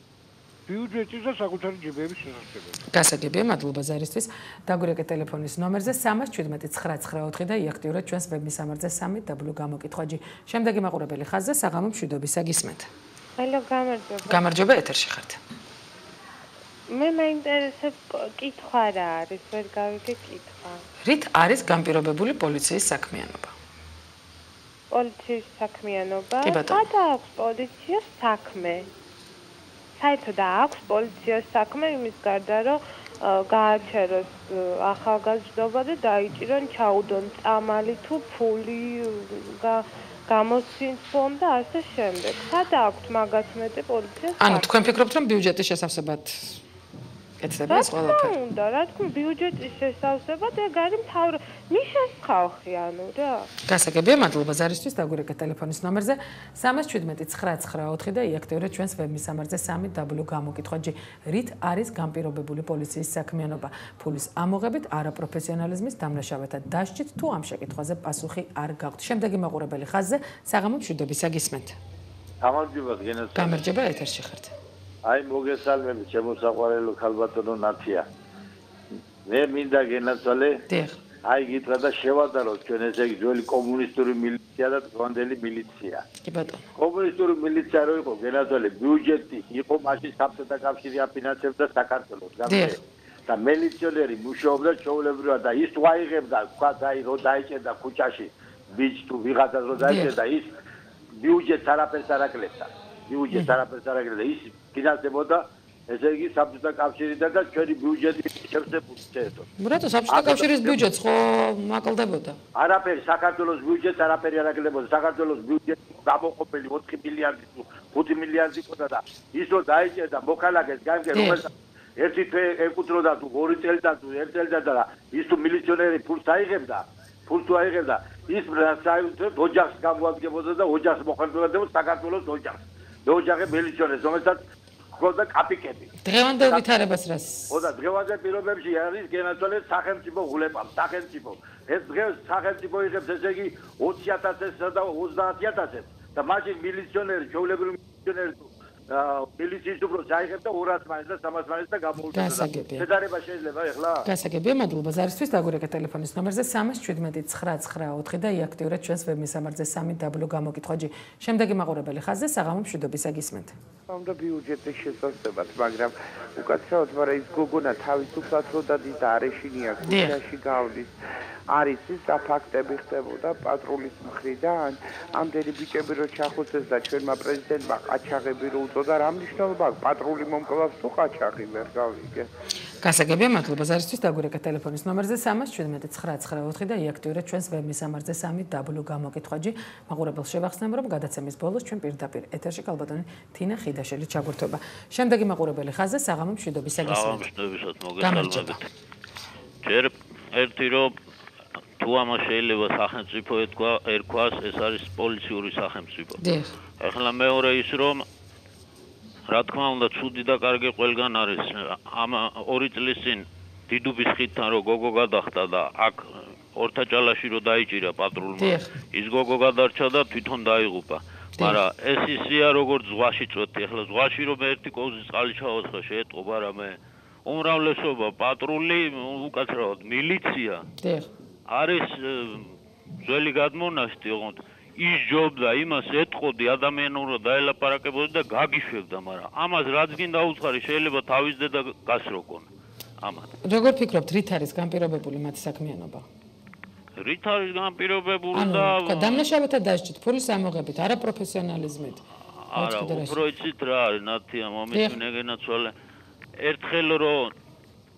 ბიუჯეტის და საკუთარი ჯიბების შესაძლებლობა. გასაგებია, მადლობა ზარისთვის. დაგვირეკე ტელეფონის ნომერზე 3179994 და იაქტიურეთ ჩვენს ვებმისამართზე 3w გამოკითხვა. შემდეგი მაყურებელი ხაზზე საღამო მშვიდობისა გისმენთ. ალო, გამარჯობა. გამარჯობა, ეთერში ხართ. მე მაინტერესებს კითხვა რა არის, ვერ გავიგე კითხვა. რით არის განპირობებული პოლიციის საქმიანობა? პოლიციის საქმიანობა? სადა აქვს პოლიციას საქმე? საერთოდ აქვს პოლიციას საქმე იმის გარდა რომ გააჩეროს ახალგაზრდობა და დაიჭირონ ჩაუდონ წამალი თუ ფული გამოსცინონ და ასე შემდეგ. სადა აქვს მაგას მეტი პოლიციას? ანუ თქვენ ფიქრობთ რომ ბიუჯეტის შესავსებად ეცდება ეს ყველაფერი? უნდა რა თქმა ბიუჯეტის შესავსებად ეგ არის მთავარი მიშას ხალხი ანუ რა. გასაგებია, მადლობა ზარისთვის. დაგვირეკე ტელეფონის ნომერზე 3179994 და იაქტიურეთ ჩვენს ვებმისამართზე 3w გამოკითხვა. რით არის განპირობებული პოლიციის საქმიანობა? ფულის ამოღებით, არაპროფესიონალიზმის, დამნაშავეთა დასჯით თუ ამ შეკითხვაზე პასუხი არ გაქვთ. შემდეგი მაყურებელი ხაზზე საღამო მშვიდობისა გისმენთ. გამარჯობა, გენაცვალე. გამარჯობა, ეთერში ხართ. აი მოგესალმებით შემოსაყვარელო ქალბატონო ნათია. მე მინდა გენაცვალე. დიახ. აი გითხრა და შევადაროთ ჩვენ ესე იგი ძველი კომუნისტური მილიცია და დღევანდელი მილიცია. კი ბატონო. კომუნისტური მილიცია რო იყო გენაცვალე ბიუჯეტი იყო მაშინ საბჭოთა კავშირი აფინანსებდა საქართველოს. დიახ. და მილიციონერი მუშაობდა ჩვეულებრივად და ის თუ აიღებდა თქვა აი რო დაიჭერდა ქუჩაში ბიჭ თუ ვიღაცას რო დაიჭერდა ის ბიუჯეტს არაფერს არ აკლებდა. ბიუჯეტს არაფერს არ აკლებდა ის ფინანსებოდა ესე იგი საბჭოთა კავშირიდან და ჩვენი ბიუჯეტი შევსებული შეერთო. რატო საბჭოთა კავშირის ბიუჯეტს ხო მაკლდებოდა? არაფერი საქართველოს ბიუჯეტს არაფერი არ აკლებოდა. საქართველოს ბიუჯეტი გამოყოფილი 4 მილიარდი თუ 5 მილიარდი ყოდა და ის რო დაიჭერდა მოქალაქეს გამგე რომელსაც ერთი თვე ეკუთვნოდა თუ 2 წელიწად თუ 1 წელიწად და ის თუ მილიციონერი ფულს აიღებდა ის საერთოდ ოჯახს გამოადგენდა და ოჯახს მოხერხებდა საქართველოს ოჯახს. ოჯახი მილიციონერს, რომელსაც ჰქონდა კაპიკები. დღევანდელ ვითარებას რას? ოდა დღევანდელ პირობებში არის გენაცვალეს სახელმწიფო ღულებამ, სახელმწიფო. ეს დღეს სახელმწიფო იღებს ესე იგი 20,000-ს და 30,000-ს და მაშინ მილიციონერი, ჩვეულებრივი მილიციონერი მილიციის უბრალოდ აიღებდა 200 მაინც და 300 მაინც და გამოუწევდა. შედარება შეიძლება ეხლა? გასაგებია, მადლობა ზარისთვის. დაგვირეკეთ ტელეფონის ნომერზე 317-994 და იაქტიურეთ ჩვენს ვებმისამართზე 3W გამოკითხვაჯი. შემდეგი მაყურებელი ხაზზე საღამო მშვიდობის აგისმენთ. უნდა ბიუჯეტის შესაძლებლად, მაგრამ უკაცრავად მაგრამ ის გოგონა თავისუფლად რო დადის და არ ეშინია ქუჩაში გავლის. არის ის და ფაქტები ხდებოდა პატრულის მხრიდან, ამდენი ბიჭები რო ჩახოცეს და ჩვენმა პრეზიდენტმა ყაჩაღები რო უწოდა, რა მნიშვნელობა აქვს პატრული მომკლავს თუ ყაჩაღი ვერ გავიგე. გასაგებია, მადლობა ზარისთვის. დაგვირეკეთ ტელეფონის ნომერზე 317-994 და იაქტიურეთ ჩვენს ვებმისამართზე 3W გამოკითხვაჯი. მაყურებელს შევახსნებ, რომ გადაცემის ბოლოს ჩვენ პირდაპირ ეთერში კალბატონი თინა ხიდაშელი ჩაგვრთობა. შემდეგი მაყურებელი ხაზზე საღამო მშვიდობის აგისმენთ. გამარჯობა. ჯერ ერთი რომ თუ ამას შეიძლება სახელმწიფო ერქვას, ეს არის პოლიციური სახელმწიფო. ეხლა მეორე ის რომ რა თქმა უნდა ცუდი და კარგი ყველგან არის. ამ 2 წლის წინ დიდუბის ხიდთან რო გოგო გადახტა და აქ ორთაჭალაში რო დაიჭირა პატრულმა, ის გოგო გადარჩა და თვითონ დაიღუპა. მაგრამ ეს ისია როგორც ზღვაში წვეთი. ეხლა ზღვაში რომ ერთი კოვზი წყალი ჩავოცხე შეეტყობა რამე უმრავლესობა პატრული უკაცრავად მილიცია. არის ძველი გადმონაშთი, ოღონდ ის ჯობდა იმას ეთყოდი ადამიანურად დაელაპარაკებოდი და გაგიშვებდა, მაგრამ ამას რაც გინდა უცხარი შეიძლება თავის დედა გასროკონ. ამათ. როგორ ფიქრობთ, რით არის განპირობებული მათი საქმიანობა? რით არის განპირობებული და დამნაშავეთა დასჯით, ფულის ამოღებით, არაპროფესიონალიზმით. არა, უფრო იცით რა არის, ნათია მომისმინე გენაცვალე. ერთხელ რო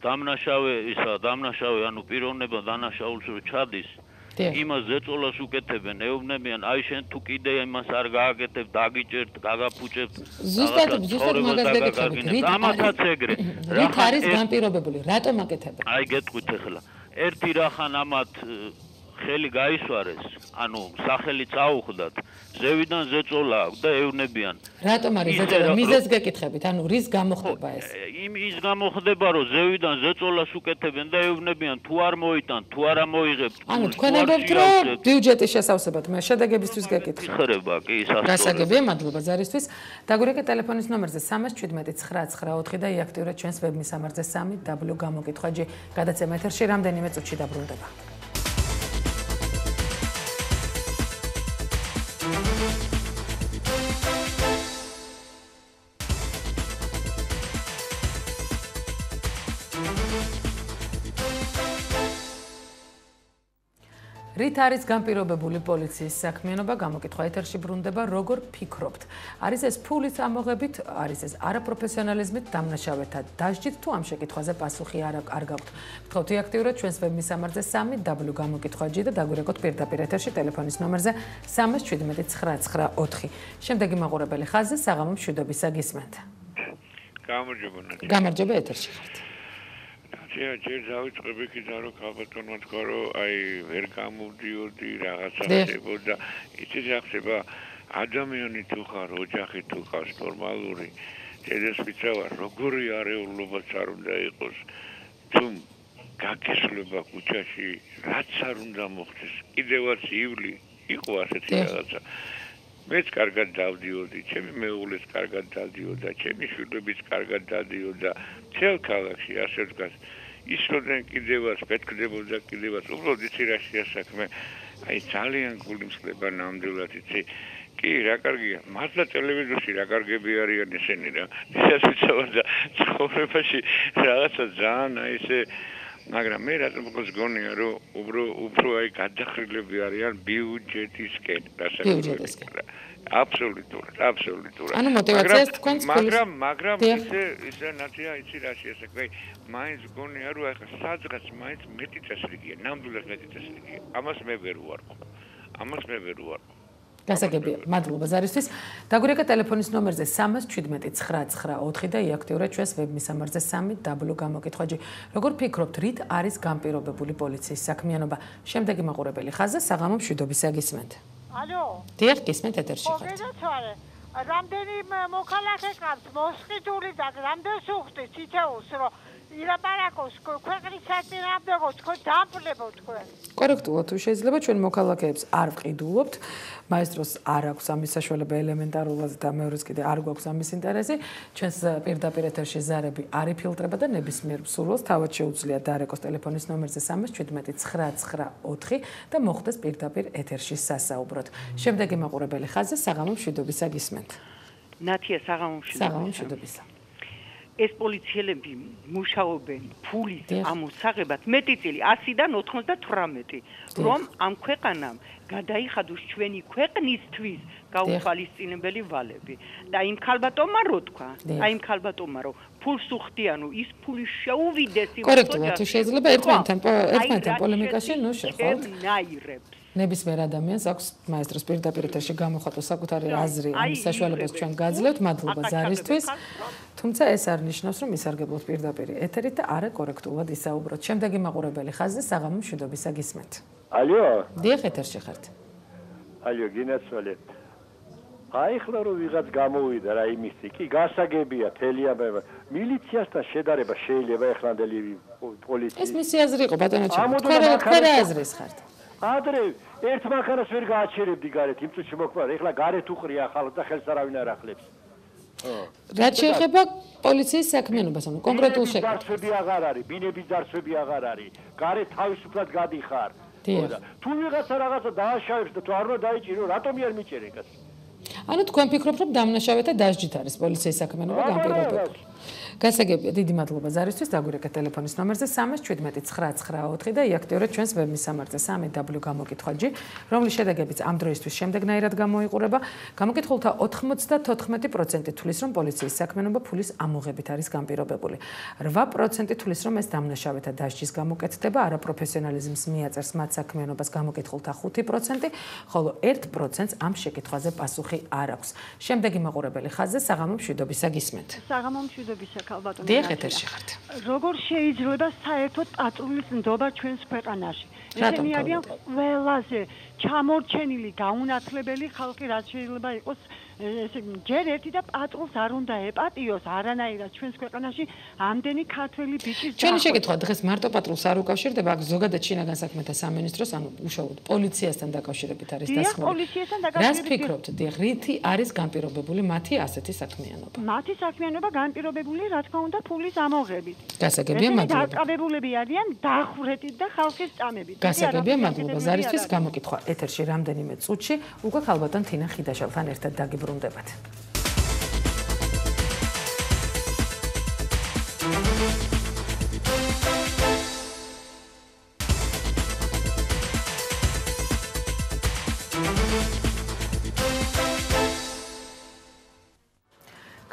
დამნაშავე ანუ პიროვნება დანაშაულს რო ჩადის, იმას ზეწოლას უკეთებენ, ეუბნებიან, აი შენ თუ კიდე იმას არ გააკეთებ, დაგიჭერთ, გაგაფუჭებთ. ზუსტად მაგას გეკითხებით. ამათაც ეგრე. რით არის განპირობებული, რატომ აკეთებენ? აი გეტყვით ახლა. ერთი რახან ამათ ხელი გაისვარეს, ანუ სახელი წაუხდათ, ზევიდან ზეწოლა აქვს და ეუბნებიან. რატომ არის ზეწოლა? მიზეზს გეკითხებით, ანუ რის გამო ხდება ეს? ის გამოხდება, რომ ზევიდან ზეწოლას უკეთებენ და ეუბნებიან, თუ არ მოიტან, თუ არა მოიღებთ. ანუ თქვენ ამბობთ, რომ ბიუჯეტის შესავსებად მე შედეგებისთვის გეკითხებით. ხერება კი სასწორად. გასაგებია, მადლობა ზარისთვის. დაგვირეკეთ ტელეფონის ნომერზე 317-994 და იაქტიურეთ ჩვენს ვებმისამართზე 3W გამოკითხვაჯი. გადაცემა ეთერში რამდენიმე წუთში დაბრუნდება. რით არის განპირობებული პოლიციის საქმიანობა? გამოკითხვა ეთერში ბრუნდება, როგორ ფიქრობთ? არის ეს ფულის ამოღებით, არის ეს არაპროფესიონალიზმით, დამნაშავეთა დასჯით, თუ ამ შეკითხვაზე პასუხი არ გაქვთ? გთხოვთ იაქტიურეთ ჩვენს ვებმისამართზე 3W გამოკითხვაჯი და დაგვირეკოთ პირდაპირ ეთერში ტელეფონის ნომერზე 317-994. შემდეგი მაყურებელი ხაზზე საღამო მშვიდობის აგისმენთ. გამარჯობა ეთერში ხართ. ჯერ დავიწყები კიდე რომ ქალბატონმა თქვა რომ აი ვერ გამოვდიოდი რაღაცა ხდებოდა იცით რა ხდება ადამიანი თუ ხარ ოჯახი თუ ხარ ნორმალური დედასვიცა ვარ როგორი არეულობაც არ უნდა იყოს თუ გაგესლება ქუჩაში რაც არ უნდა მოხდეს კიდევაც ივლი იყო ასეთი რაღაცა მეც კარგად დავდიოდი ჩემი მეუღლეც კარგად დავდიოდა ჩემი შვილებიც კარგად დავდიოდა მთელ ქალაქში ასე დგას ის როდენ კიდევაც პეთქდებოდა კიდევაც უბრალოდ იცი რა შეასაქმე აი ძალიან გული მსხლება ნამდვილად იცი კი რა კარგია მართლა ტელევიზორში რა კარგები არიან ესენი რა შესაძლოა და ცხოვრებაში რაღაცა ძალიან აი ესე მაგრამ მე რატომ გონია რომ უფრო აი გადახრილები არიან ბიუჯეტისკენ ბიუჯეტისკენ აბსოლუტურად ანუ მოტივაციას თქვენს მაგრამ ისე ნათია იცი რა შეასაქმე მაინც გონია რომ ახლა სადღაც მაინც მეტი წესრიგია ნამდვილად მეტი წესრიგია ამას მე ვერ უარყო გასაგებია, მადლობა ზარისთვის. დაგვირეკა ტელეფონის ნომერზე 317 და იაქტიურეთ ჩვენს ვებმისამართზე www.გამოკითხვაჯი. როგორ ფიქრობთ, რით არის განპირობებული პოლიციის საქმიანობა? შემდეგი მაყურებელი ხაზზე საღამო მშვიდობისა გისმენთ. ალო. დიახ, გისმენთ ეთერში ხართ. მოგეცვალე. რამდენი მოქალაქე ყავთ მოსყიდული და რამდენს უხდით თითეულს რომ ილაპარაკოს ქვეყნის საწინააღმდეგო თქვენ დამპლებო თქვენ. კორექტულად თუ შეიძლება ჩვენ მოქალაქეებს არ ვყიდულობთ. მაესტროს არ აქვს ამის საშუალება ელემენტარულად და მეორეც კიდე არ გვაქვს ამის ინტერესი. ჩვენს პირდაპირ ეთერში ზარები არ იფილტრება და ნებისმიერ მსურველს თავად შეუძლია დარეკოს ტელეფონის ნომერზე 317 და მოხდეს პირდაპირ ეთერში სასაუბროთ. შემდეგი მაყურებელი ხაზზე საღამო მშვიდობისა გისმენთ. ნათია საღამო მშვიდობისა. ეს პოლიციელები მუშაობენ ფულის ამოსაღებად მეტი წილი 100-დან 98 რომ ამ ქვეყანამ გადაიხადოს ჩვენი ქვეყნისთვის გაუთვალისწინებელი ვალები და იმ ქალბატონმა რო თქვა აი იმ ქალბატონმა რო ფულს უხდიანო ის ფული შეუვიდეს იმ კორექტულად თუ შეიძლება ერთმანეთთან პოლემიკაში ნუ შეხვალთ ნებისმიერ ადამიანს აქვს მაესტროს პირდაპირ ეთერში გამოხატოს საკუთარი აზრი ამის საშუალებას ჩვენ გაძლევთ მადლობა ზარისთვის თუმცა ეს არ ნიშნავს რომ ისარგებლოთ პირდაპირ ეთერით და არა კორექტულად ისაუბროთ შემდეგი მაყურებელი ხაზზე საღამო მშვიდობისა გისმენთ ალო დიახ ეთერში ხართ ალო გინაცვალე აი ხლა რომ ვიღაც გამოვიდა რა იმისი კი გასაგებია თელიაბება მილიციასთან შედარება შეიძლება ეხლანდელი პოლიციის ეს მისი აზრი იყო ბატონო თქვენ აზრის ხართ ადრე ერთ მანქანას ვერ გააჩერებდი გარეთ იმ წუთში მოკვდა ეხლა გარეთ უყრია ხალხს და ხელს არავინ არ ახლებს რაც შეეხება პოლიციის საქმიანობას ანუ კონკრეტულ შეკითხვას ძარცვები აღარ არის ბინების ძარცვები აღარ არის გარეთ თავისუფლად გადიხარ თუ ვიღაცა რაღაცა დააშავებს და თუ არ უნდა დაიჭირო რატომ არ მიჭერე კაც ანუ თქვენ ფიქრობთ რომ დამნაშავეთა დასჯით არის პოლიციის საქმიანობა განპირობებული გასაგებია დიდი მადლობა ზარისთვის დაგვირეკეთ ტელეფონის ნომერზე 317 და იაქტიურეთ ჩვენს ვებმისამართზე www.გამოკითხვაჯი რომლის შედეგებიც ამ დროისთვის შემდეგნაირად გამოიყურება გამოკითხულთა 94% თვლის რომ პოლიციის საქმიანობა ფულის ამოღებით არის განპირობებული 8% თვლის რომ ეს დამნაშავეთა დასჯის გამოკეთდება არაპროფესიონალიზმს მიაწერს მათ საქმიანობას გამოკითხულთა 5% ხოლო 1%-ს ამ შეკითხვაზე პასუხი არ აქვს შემდეგი მაყურებელი ხაზზე საღამო მშვიდობისა გისმენთ საღამო მშვიდობისა ქალბატონო დიახ ეთერში ხართ როგორ შეიძლება საერთოდ პატრულის ნდობა ჩვენს ქვეყანაში ესენი არიან ყველაზე ჩამორჩენილი გაუნათლებელი ხალხი რაც შეიძლება იყოს ესე ჯერ ერთი და პატრულს არ უნდა ეპატიოს არანაირად ჩვენს ქვეყანაში ამდენი ქართველი ბიჭის ჩვენი შეკითხვა დღეს მარტო პატრულს არ უკავშირდება აქ ზოგადად შინაგან საქმეთა სამინისტროს ანუ უშუალოდ პოლიციასთან დაკავშირებით არის დასმული პოლიციასთან დაკავშირებით რას ფიქრობთ დიახ რითი არის განპირობებული მათი ასეთი საქმიანობა მათი საქმიანობა განპირობებული რა თქმა უნდა ფულის ამოღებით გასაგებია მადლობა დაკავებულები არიან დახვრეტით და ხალხის წამებით გასაგებია მადლობა ზარისთვის გამოკითხვა ეთერში რამდენიმე წუთში უკვე ქალბატონ თინა ხიდაშალთან ერთად დაგიბრუნდებათ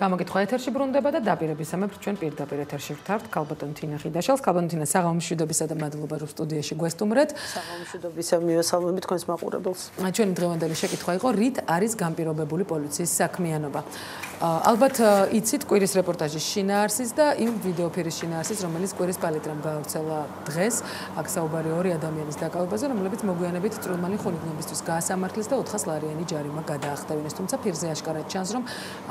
გამოკითხვა ეთერში ბრუნდება და დაპირებისამებრ ჩვენ პირდაპირ ეთერში ვთავთ ქალბატონ თინა ხიდაშალს. ქალბატონ თინა საღამო მშვიდობისა და მადლობა რომ სტუდიაში გვესტუმრეთ. საღამო მშვიდობისა მივესალმებით თქვენს მაყურებელს. ჩვენი დღევანდელი შეკითხვა იყო რით არის განპირობებული პოლიციის საქმიანობა. ალბათ იცით კვირის რეპორტაჟის შინაარსის და იმ ვიდეოფირის შინაარსის რომელიც კვირის პალიტრამ გაავრცელა დღეს. აქ საუბარი ორი ადამიანის დაკავებაზე რომლებიც მოგვიანებით წვრილმანი ხულიგნობისთვის გაასამართლეს და 400 ლარიანი ჯარიმა გადაახტევინეს. თუმცა ფირზე აშკარად ჩანს რომ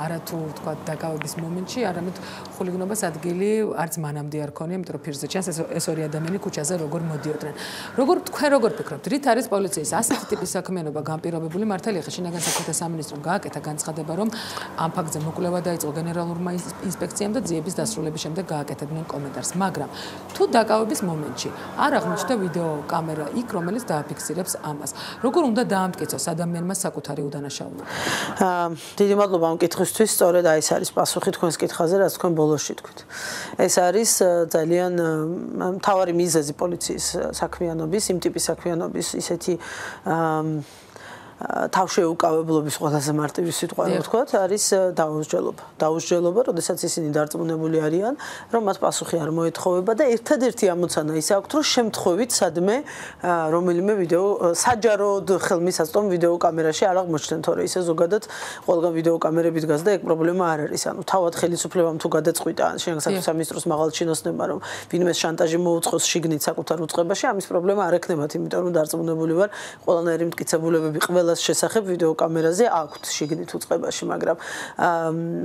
არათუ თქვა დაკავების მომენტში არამედ ხულიგნობას ადგილი არც მანამდე არ ქონია, იმიტომ რომ ფირზე ჩანს ეს ორი ადამიანი ქუჩაზე როგორ მოდიოდნენ. თქვენ როგორ ფიქრობთ, რით არის პოლიციის ასეთი ტიპის საქმიანობა განპირობებული? მართალია ხე შინაგან საქმეთა სამინისტრომ გააკეთა განცხადება, რომ ამ ფაქტზე მოკვლევა დაიწყო გენერალურმა ინსპექციამ და ძიების დასრულების შემდეგ გააკეთებდნენ კომენტარს, მაგრამ თუ დაკავების მომენტში არ აღმოჩნდა ვიდეო კამერა იქ, რომელიც დააფიქსირებს ამას, როგორ უნდა დაამტკიცოს ადამიანმა საკუთარი უდანაშაულობა? დიდი მადლობა ამ კითხვისთვის, სწორედ აი ეს არის პასუხი თქვენს კითხვაზე, რაც თქვენ ბოლოსში თქვით. ეს არის ძალიან მთავარი მიზეზი პოლიციის საქმიანობის, იმ ტიპის საქმიანობის ისეთი თავშეუკავებლობის ყველაზე მარტივი სიტყვა რა ვთქვათ, არის დაუსჯელობა. დაუსჯელობა, როდესაც ისინი დარწმუნებული არიან, რომ მათ პასუხი არ მოეთხოვება და ერთადერთი ამოცანა ის აქვს, რომ შემთხვევით სადმე რომელიმე ვიდეო საჯაროდ ხელმისაწვდომ ვიდეო კამერაში არ აღმოჩნდნენ, თორე ისე ზოგადად ყველგან ვიდეო კამერები დგას და ეგ პრობლემა არ არის. ანუ თავად ხელისუფლებამ თუ გადაწყვიტა შინაგან სამინისტროს მაღალ ჩინოსნებმა, რომ ვინმეს შანტაჟი მოუწყოს შიგნით საკუთარ უწყებაში, ამის პრობლემა არ ექნებათ, იმიტომ რომ დარწმუნებული ვარ, ყველანაირი მტკიცებულებები ყველას შესახებ ვიდეო კამერაზე აქვთ შიგნით უწყებაში, მაგრამ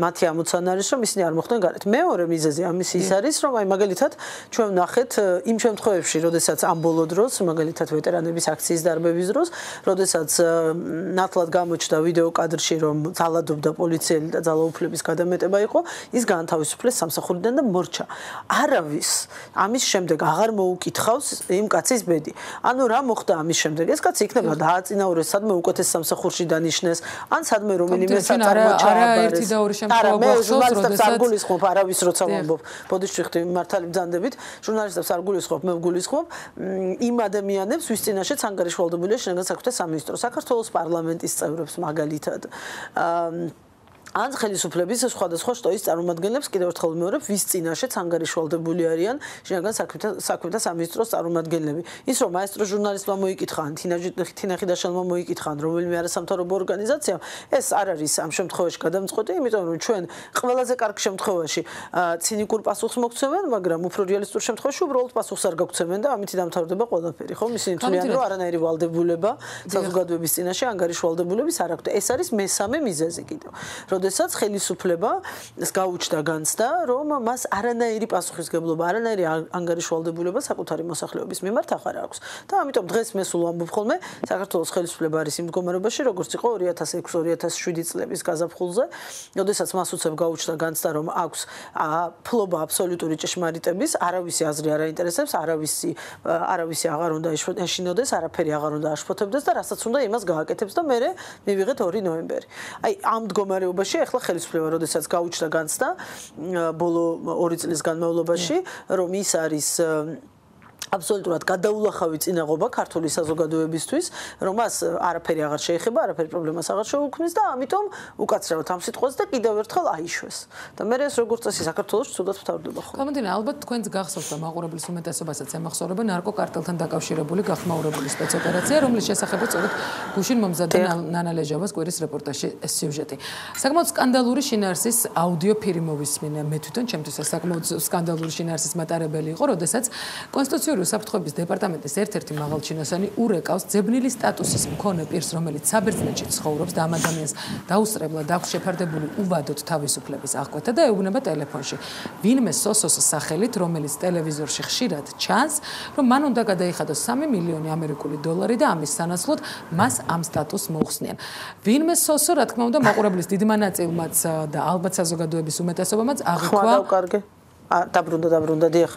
მათი ამოცანა არის, რომ ისინი არ მოხდნენ გარეთ. მეორე მიზეზი ამის ის არის, რომ აი მაგალითად ჩვენ ვნახეთ იმ შემთხვევებში, როდესაც ამ ბოლო დროს, მაგალითად ვეტერანების აქციის დარბების დროს, როდესაც ნათლად გამოჩნდა ვიდეო კადრში, რომ ძალადობდა პოლიციელი და ძალაუფლების გადამეტება იყო, ის გაანთავისუფლეს სამსახურიდან და მორჩა. არავის ამის შემდეგ აღარ მოუკითხავს იმ კაცის ბედი. ანუ რა მოხდა ამის შემდეგ? ეს კაცი იქნება დააწინაურეს, სადმე უკეთეს სამსახურში დანიშნეს, ან სადმე რომელიმე საწარმო ჩააბარეს. არა, მე ჟურნალისტებს არ გულისხმობ, არავის როცა ვამბობ. ბოდიშვიხტი მართალი ბრძანდებით, ჟურნალისტებს არ გულისხმობ, მე ვგულისხმობ იმ ადამიანებს, ვის წინაშეც ანგარიშვალდებულია შინაგან საქმეთა სამინისტრო, საქართველოს პარლამენტის წევრებს მაგალითად. ან ხელისუფლების სხვადასხვა შტოის წარმომადგენლებს კიდევ ერთხელ ვიმეორებ, ვის წინაშეც ანგარიშვალდებული არიან შინაგან საქმეთა სამინისტროს წარმომადგენლები. ის რომ მაესტრო ჟურნალისტმა მოიკითხა, თინა ხიდაშელმა მოიკითხა, რომელიმე არასამთავრობო ორგანიზაციამ, ეს არ არის ამ შემთხვევაში გადამწყვეტი, იმიტომ რომ ჩვენ ყველაზე კარგ შემთხვევაში ცინიკურ პასუხს მოგცემენ, მაგრამ უფრო რეალისტურ შემთხვევაში უბრალოდ პასუხს არ გაგცემენ და ამით დამთავრდება ყველაფერი, ხო? ისინი თვლიან, რომ არანაირი ვალდებულება საზოგადოების წინაშე ანგარიშვალდებულების არ აქვს. ეს არის მესამე მიზეზი კიდევ. როდესაც ხელისუფლება გაუჩნდა განცდა, რომ მას არანაირი პასუხისგებლობა, არანაირი ანგარიშვალდებულება საკუთარი მოსახლეობის მიმართ აღარ აქვს. და ამიტომ დღეს მე სულ ვამბობ ხოლმე, საქართველოს ხელისუფლება არის იმ მდგომარეობაში, როგორც იყო 2006-2007 წლების გაზაფხულზე, როდესაც მას უცებ გაუჩნდა განცდა, რომ აქვს ფლობა აბსოლუტური ჭეშმარიტების, არავისი აზრი არ აინტერესებს, არავისი აღარ უნდა ეშინოდეს, არაფერი აღარ უნდა აშფოთებდეს და რასაც უნდა იმას გააკეთებს და მე მივიღეთ 2 ნოემბერი. აი ამ მდგომარეობაში ახლა ხელისუფლება როდესაც გაუჩნდა განცდა ბოლო 2 წლის განმავლობაში, რომ ის არის აბსოლუტურად გადაულახავი წინაღობა ქართული საზოგადოებისთვის, რომ მას არაფერი აღარ შეეხება, არაფერი პრობლემას აღარ შეუქმნის და ამიტომ უკაცრავად ამ სიტყვას და კიდევ ერთხელ აიშვეს. და მე ეს როგორც წესი საქართველოს ცუდად ვთავრდება ხოლმე. გამოდინა, ალბათ თქვენც გახსოვთ, რომ მაყურებლის უმეტესობასაც ემახსოვრება ნარკოკარტელთან დაკავშირებული გახმაურებული სპეცოპერაცია, რომლის შესახებაც სწორედ გუშინ მომზადდა ნანა ლეჟავას კვირის რეპორტაჟში სიუჟეტი. საკმაოდ სკანდალური შინაარსის აუდიო ფირი მოვისმინე, მე თვითონ ჩემთვის ეს საკმაოდ სკანდალური შინაარსის მატარებელი იყო, როდესაც კონსტიტუციური საფრთხების დეპარტამენტის ერთ-ერთი მაღალჩინოსანი ურეკავს ძებნილი სტატუსის მქონე პირს, რომელიც საბერძნეთში ცხოვრობს და ამ ადამიანს დაუსწრებლად აქვს შეფარდებული უვადოთ თავისუფლების აღკვეთა და ეუბნება ტელეფონში ვინმე სოსოს სახელით, რომელიც ტელევიზორში ხშირად ჩანს, რომ მან უნდა გადაიხადოს 3 მილიონი ამერიკული დოლარი და ამის სანაცვლოდ მას ამ სტატუსს მოუხსნიან. ვინმე სოსო, რა თქმა უნდა, მაყურებლის დიდმა ნაწილმაც და ალბათ საზოგადოების უმეტესობამაც აღიქვა. დაბრუნდა დიახ.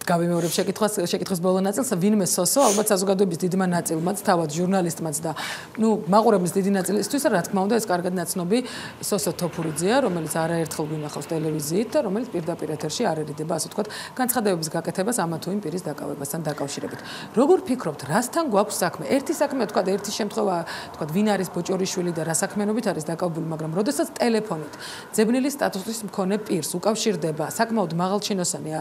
გავიმეორებ შეკითხვის ბოლო ნაწილს, ვინმე სოსო, ალბათ საზოგადოების დიდმა ნაწილმაც, თავად ჟურნალისტმაც და მაყურებლის დიდი ნაწილისთვის, რა თქმა უნდა, ეს კარგად ნაცნობი სოსო თოფურიძეა, რომელიც არაერთხელ გვინახავს ტელევიზიით და რომელიც პირდაპირ ეთერში არ ერიდება, ასე ვთქვათ, განცხადებების გაკეთებას ამა თუ იმ პირის დაკავებასთან დაკავშირებით. როგორ ფიქრობთ, რასთან გვაქვს საქმე? ერთი საქმე, ვთქვათ, ერთი შემთხვევა, ვთქვათ, ვინ არის ბოჭორიშვილი და რა საქმიანობით არის დაკავებული, მაგრამ როდესაც ტელეფონით ძებნილი სტატუსის მქონე პირს უკავშირდება საკმაოდ მაღალჩინოსანი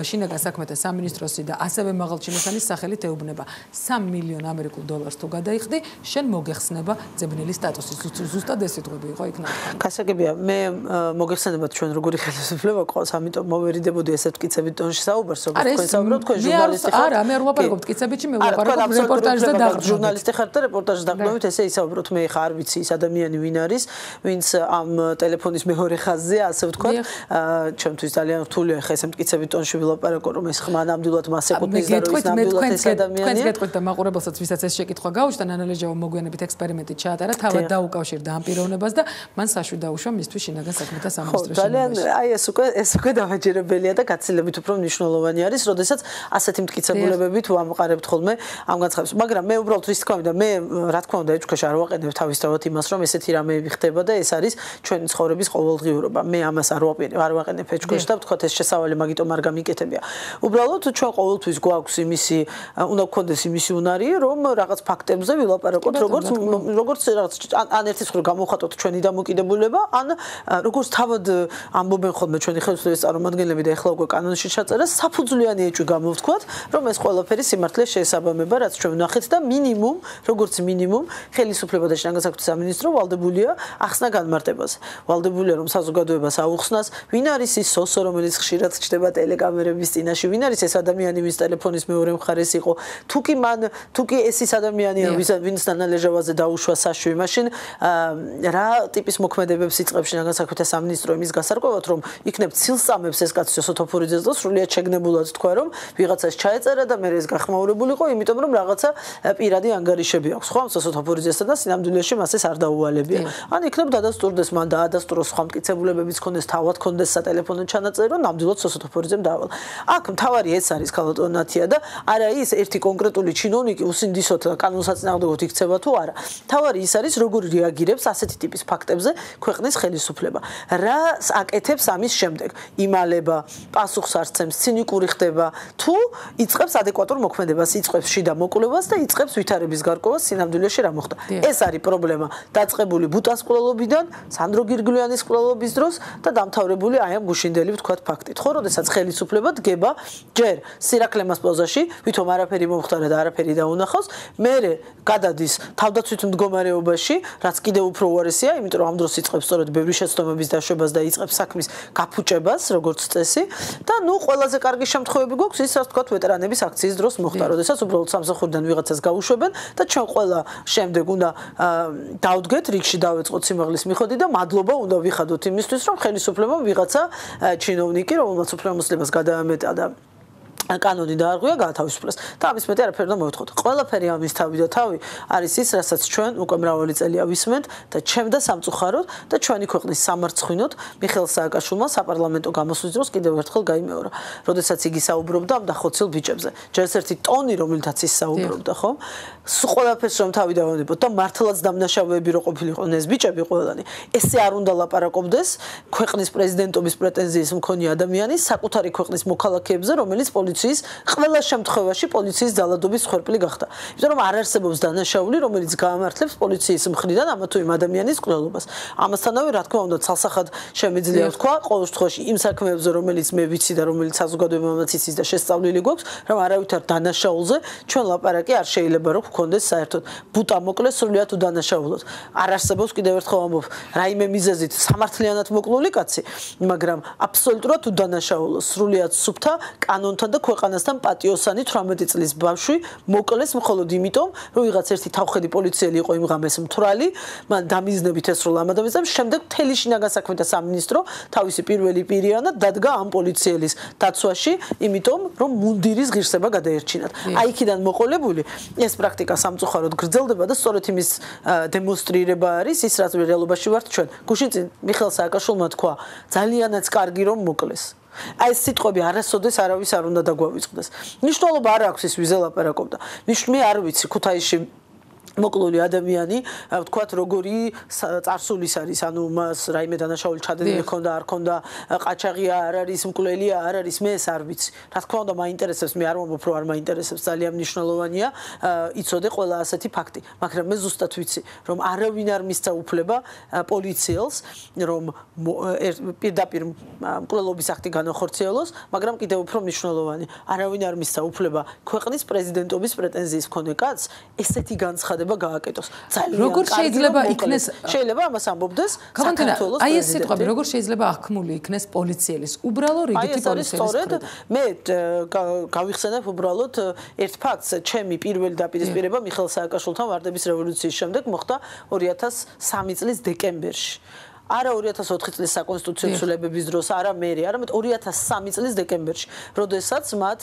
შინაგან საქმეთა სამინისტროსი და ასევე მაღალჩინოსანის სახელით ეუბნება 3 მილიონ ამერიკულ დოლარს თუ გადაიხდი, შენ მოგეხსნება ძებნილი სტატუსი. ზუსტად ეს სიტყვები იყო იქ ნახე. გასაგებია, მე მოგეხსენებათ ჩვენ როგორი ხელისუფლება ყავს, ამიტომ მოვერიდებოდი ესეთ მტკიცებით ტონში საუბარს, როგორც თქვენ საუბრობთ, თქვენ ჟურნალისტი ხართ. არა, მე არ ვაპარაკობ მტკიცებითში, მე ვაპარაკობ რეპორტაჟზე დაყრდნობით. ჟურნალისტი ხართ და რეპორტაჟზე დაყრდნობით, ესე ისაუბროთ, მე ხარ არ ვიცი ის ადამიანი ვინ არის, ვინც ამ ტელეფონის მეორე ხაზზეა, ასე ვთქვათ. ჩემთვის ძალიან რთულია ხა ეს მტკიცებით ტონში ვილაპარაკო, რომ ეს ხმა ნამდვილად მას ეკუთვნის და რომ ის ნამდვილად ეს ადამიანია. თქვენს გეტყვით და მაყურებელსაც ვისაც ეს შეკითხვა გაუჩნდა, ნანა ლეჟავა მოგვიანებით ექსპერიმენტი ჩაატარა, თავად დაუკავშირდა ამ პიროვნებას და მან საშვი დაუშვა მისთვის შინაგან საქმეთა სამინისტროში. ძალიან აი ეს უკვე დამაჯერებელია და გაცილებით უფრო მნიშვნელოვანი არის, როდესაც ასეთი მტკიცებულებებით ვამყარებთ ხოლმე ამ განცხადებას. მაგრამ მე უბრალოდ რის თქმა უნდა, მე რა თქმა უნდა ეჭქვეშ არ ვაყენებ თავისთავად იმას, რომ ესეთი რამეები ხდება და ეს არის ჩვენი ცხოვრების ყოველდღიურობა. მე ამას არ ვაყენებ ეჭქვეშ და ვთქვათ ეს შესავალი მაგიტომ არ გამიკეთებია. უბრალოდ ჩვენ ყოველთვის გვაქვს იმისი უნდა გქონდეს იმისი უნარი რომ რაღაც ფაქტებზე ვილაპარაკოთ როგორც რაღაც ან ერთის მხრივ გამოვხატოთ ჩვენი დამოკიდებულება ან როგორც თავად ამბობენ ხოლმე ჩვენი ხელისუფლების წარმომადგენლები და ეხლა უკვე კანონში ჩაწერა საფუძვლიანი ეჭვი გამოვთქვათ რომ ეს ყველაფერი სიმართლეს შეესაბამება რაც ჩვენ ვნახეთ და მინიმუმ როგორც მინიმუმ ხელისუფლება და შინაგან საქმეთა სამინისტრო ვალდებულია ახსნა განმარტებაზე ვალდებულია რომ საზოგადოებას აუხსნას ვინ არის ის სოსო რომელიც ხშირად ჩდება ტელეკამერების წინაშე ვინ არის ეს ადამიანი ვის ტელეფონის მეორე მხარეს იყო თუ კი ეს ის ადამიანია ვინც დანალეჟავაზე დაუშვა საშვი მაშინ რა ტიპის მოქმედებებს იწყებს შინაგან საქმეთა სამინისტრო იმის გასარკვევად რომ იქნებ ცილსამებს ეს კაცი სოფორიძეს და სრულიად შეგნებულად თქვა რომ ვიღაცას ჩაეწერა და მე ეს გახმაურებულიყო იმიტომ რომ რაღაცა პირადი ანგარიშები აქვს ხო ამ სოფორიძესთან და სინამდვილეში მას ეს არ დაუალებია ან იქნებ დადასტურდეს მან დაადასტუროს სხვა მტკიცებულებებიც ქონდეს თავად ქონდეს სატელეფონო ჩანაწერი რომ ნამდვილად სოფორიძემ დაავალა აქ მთავარი ეს არის ქალატონათია და არა ის ერთი კონკრეტული ჩინოვნიკი უსინდისოდ კანონსაწინააღმდეგოდ იქცევა თუ არა თავარი ის არის როგორ რეაგირებს ასეთი ტიპის ფაქტებზე ქვეყნის ხელისუფლება რა აკეთებს ამის შემდეგ იმალება პასუხს არცემს ცინიკური ხდება თუ იწყებს ადეკვატურ მოქმედებას იწყებს შიდა მოკვლევას და იწყებს ვითარების გარკვევას სინამდვილეში რა მოხდა ეს არის პრობლემა დაწყებული ბუტას კვლელობიდან სანდრო გირგლიანის კვლელობის დროს და დამთავრებული აი ამ გუშინდელი ვთქვათ ფაქტით ხო როდესაც ხელისუფლება დგება ჯერ სირაკლემას პოზაში ვითომ არაფერი მომხდარა და არაფერი დაუნახავს მერე გადადის თავდაცვით მდგომარეობაში რაც კიდევ უფრო უარესია იმიტომ რომ ამ დროს იწყებს სწორედ ბევრი შეცდომების დაშვებას და იწყებს საქმის გაფუჭებას როგორც წესი და ნუ ყველაზე კარგი შემთხვევები გვაქვს ის რაც ვთქვათ ვეტერანების აქციის დროს მოხდა როდესაც უბრალოდ სამსახურიდან ვიღაცას გაუშვებენ და ჩვენ ყველა შემდეგ უნდა დავდგეთ რიგში დავეწყოთ სიმაღლის მიხოდი და მადლობა უნდა ვიხადოთ იმისთვის რომ ხელისუფლებამ ვიღაცა ჩინოვნიკი რომელმაც უფლებამოსილებას გადაამეტა და კანონი დაარღვია გაათავისუფლეს და ამის მეტი არაფერი უნდა მოვთხოვოთ. ყველაფერი ამის თავი და თავი არის ის, რასაც ჩვენ უკვე მრავალი წელია ვისმენთ და ჩემდა სამწუხაროდ და ჩვენი ქვეყნის სამარცხვინოდ მიხეილ სააკაშვილმა საპარლამენტო გამოსვლის დროს კიდევ ერთხელ გაიმეორა. როდესაც იგი საუბრობდა ამ დახოცილ ბიჭებზე. ჯერ ერთი ტონი, რომელთაც ის საუბრობდა, ხო? ყველაფერს რომ თავი დავანებოთ და მართლაც დამნაშავეები რო ყოფილიყვნენ ეს ბიჭები ყველანი. ესე არ უნდა ლაპარაკობდეს ქვეყნის პრეზიდენტობის პრეტენზიის მქონე ადამიანი საკუთარი ქვეყნის მოქალაქეებზე, რომელიც პოლიციის ყველა შემთხვევაში პოლიციის ძალადობის ხერპლი გახდა. იმიტომ რომ არ არსებობს დანაშაული, რომელიც გაამართლებს პოლიციის მხრიდან ამა თუ იმ ადამიანის კვლელობას. ამასთანავე, რა თქმა უნდა, ცალსახად შემიძლია ვთქვა, ყოველ შემთხვევაში იმ საქმეებზე, რომელიც მე ვიცი და რომელიც საზოგადოებამაც იცის და შესწავლილი გვაქვს, რომ არავითარ დანაშაულზე ჩვენ ლაპარაკი არ შეიძლება რომ გქონდეს საერთოდ. ბუტა მოკლეს სრულიად უდანაშაულოდ. არ არსებობს კიდევ ერთხელ ამბობ, რაიმე მიზეზით სამართლიანად მოკლული კაცი, მაგრამ აბსოლუტურად უდანაშაულო, სრულიად სუფთა კანონთან და ქვეყანასთან პატიოსანი 18 წლის ბავშვი მოკლეს მხოლოდ იმიტომ, რომ ვიღაც ერთი თავხედი პოლიციელი იყო იმ ღამეს მთვრალი, მან დამიზნებით ესროლა ამ ადამიანს, შემდეგ მთელი შინაგან საქმეთა სამინისტრო თავისი პირველი პირიანად დადგა ამ პოლიციელის დაცვაში, იმიტომ რომ მუნდირის ღირსება გადაერჩინათ. აი იქიდან მოყოლებული ეს პრაქტიკა სამწუხაროდ გრძელდება და სწორედ იმის დემონსტრირება არის ის, რაც რეალობაში ვართ ჩვენ. გუშინ წინ მიხეილ სააკაშვილმა თქვა, ძალიანაც კარგი რომ მოკლეს. აი ეს სიტყვები არასოდეს არავის არ უნდა დაგვავიწყდეს. ნიშნულობა არ აქვს ის ვიზე ლაპარაკობდა. მე არ ვიცი ქუთაისში მოკლული ადამიანი, ვთქვათ, როგორი წარსულის არის, ანუ მას რაიმე დანაშაული ჩადენილი ჰქონდა, არ ჰქონდა, ყაჩაღია არ არის, მკვლელია არ არის, მე ეს არ ვიცი. რა თქმა უნდა, მაინტერესებს, მე არ ვამბობ, რომ არ მაინტერესებს, ძალიან მნიშვნელოვანია იცოდე ყველა ასეთი ფაქტი, მაგრამ მე ზუსტად ვიცი, რომ არავინ არ მისცა უფლება პოლიციელს, რომ პირდაპირ მკვლელობის აქტი განახორციელოს, მაგრამ კიდევ უფრო მნიშვნელოვანი, არავინ არ მისცა უფლება ქვეყნის პრეზიდენტობის პრეტენზიის მქონე კაცს ესეთი განცხადება გააკეთოს. როგორ შეიძლება იქნეს შეიძლება ამას ამბობდეს საქართველოს პრეზიდენტი. აი ეს სიტყვები როგორ შეიძლება აღქმული იქნეს პოლიციელის უბრალო რიგითი პოლიციელის მხრიდან. მე გავიხსენებ უბრალოდ ერთ ფაქტს, ჩემი პირველი დაპირისპირება მიხეილ სააკაშვილთან ვარდების რევოლუციის შემდეგ მოხდა 2003 წლის დეკემბერში. არა 2004 წლის საკონსტიტუციო ცვლილებების დროს, არა მერე, არამედ 2003 წლის დეკემბერში, როდესაც მათ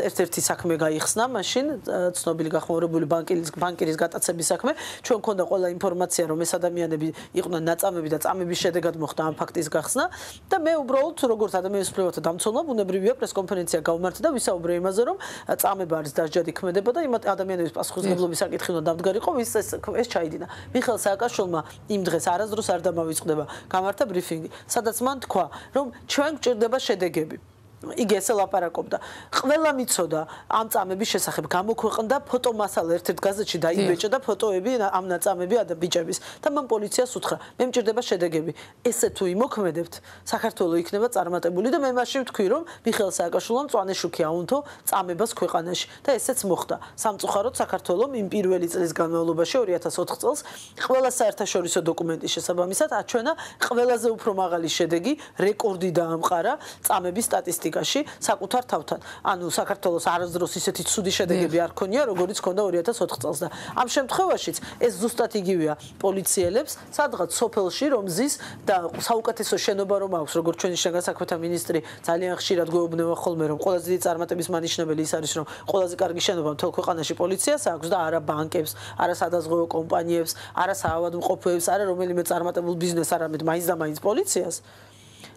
ერთ-ერთი საქმე გაიხსნა, მაშინ ცნობილი გახმაურებული ბანკირის გატაცების საქმე, ჩვენ მქონდა ყველა ინფორმაცია, რომ ეს ადამიანები იყვნენ ნაწამები და წამების შედეგად მოხდა ამ ფაქტის გახსნა და მე უბრალოდ როგორც ადამიანის უფლებათა დამცველმა ბუნებრივია პრესკონფერენცია გავმართე და ვისაუბრე იმაზე, რომ წამება არის დასჯადი ქმედება და იმ ადამიანების პასუხისმგებლობის საკითხი უნდა დამდგარიყო, ვის ეს ჩაიდინა. მიხეილ სააკაშვილმა იმ დღეს არასდროს არ დამავიწყდა გამართა ბრიფინგი, სადაც მან თქვა, რომ ჩვენ გვჭირდება შედეგები. იგი ესე ლაპარაკობდა. ყველა მიცოდა ამ წამების შესახებ, გამოქვეყნდა ფოტომასალა ერთ-ერთ გაზეთში დაიბეჭდა და ფოტოები ამ ნაწამები ბიჭების და მან პოლიციას უთხრა, მე მჭირდება შედეგები. ესე თუ იმოქმედებთ, საქართველო იქნება წარმატებული და მე მაშინ ვთქვი, რომ მიხეილ სააკაშვილომ მწვანე შუქი აუნთო წამებას ქვეყანაში და ესეც მოხდა. სამწუხაროდ საქართველომ იმ პირველი წლის განმავლობაში 2004 წელს ყველა საერთაშორისო დოკუმენტის შესაბამისად აჩვენა ყველაზე უფრო მაღალი შედეგი, რეკორდი დაამყარა წამების სტატისტიკაში საკუთარ თავთან. ანუ საქართველოს არასდროს ისეთი ცუდი შედეგები არ ქონია, როგორიც ქონდა 2004 წელს და ამ შემთხვევაშიც ეს ზუსტად იგივეა პოლიციელებს, სადღაც სოფელში რომ ზის და საუკეთესო შენობა რომ აქვს, როგორც ჩვენი შინაგან საქმეთა მინისტრი ძალიან ხშირად გვეუბნება ხოლმე, რომ ყველაზე დიდი წარმატების მანიშნებელი ის არის, რომ ყველაზე კარგი შენობა მთელ ქვეყანაში პოლიციას აქვს და არა ბანკებს, არა სადაზღვევო კომპანიებს, არა საავადმყოფოებს, არა რომელიმე წარმატებულ ბიზნესს, არამედ მაინც და მაინც პოლიციას.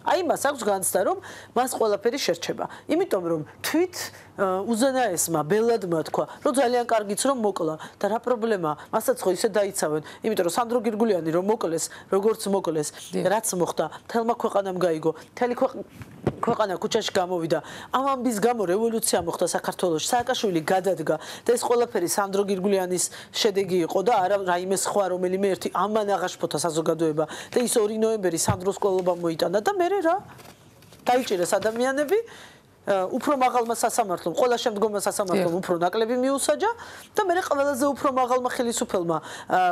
აი მას აქვს განცდა, რომ მას ყველაფერი შერჩება. იმიტომ რომ თვით უზენაესმა ბელადმა თქვა, რომ ძალიან კარგიც რომ მოკლა და რა პრობლემაა, მასაც ხო ისე დაიცავენ. იმიტომ რომ სანდრო გირგულიანი რომ მოკლეს, როგორც მოკლეს, რაც მოხდა, თელმა ქვეყანამ გაიგო, თელი ქვეყანა ქუჩაში გამოვიდა. ამ ამბის გამო რევოლუცია მოხდა საქართველოში. სააკაშვილი გადადგა და ეს ყველაფერი სანდრო გირგულიანის შედეგი იყო და არა რაიმე სხვა რომელიმე ერთი ამან აღაშფოთა საზოგადოება და ის 2 ნოემბერი სანდროს ყოლობა მოიტანა და მე რა დაიჭირეს ადამიანები უფრო მაღალმა სასამართლომ, ყველა შემდგომმა სასამართლომ უფრო ნაკლები მიუსაჯა და მე ყველაზე უფრო მაღალმა ხელისუფალმა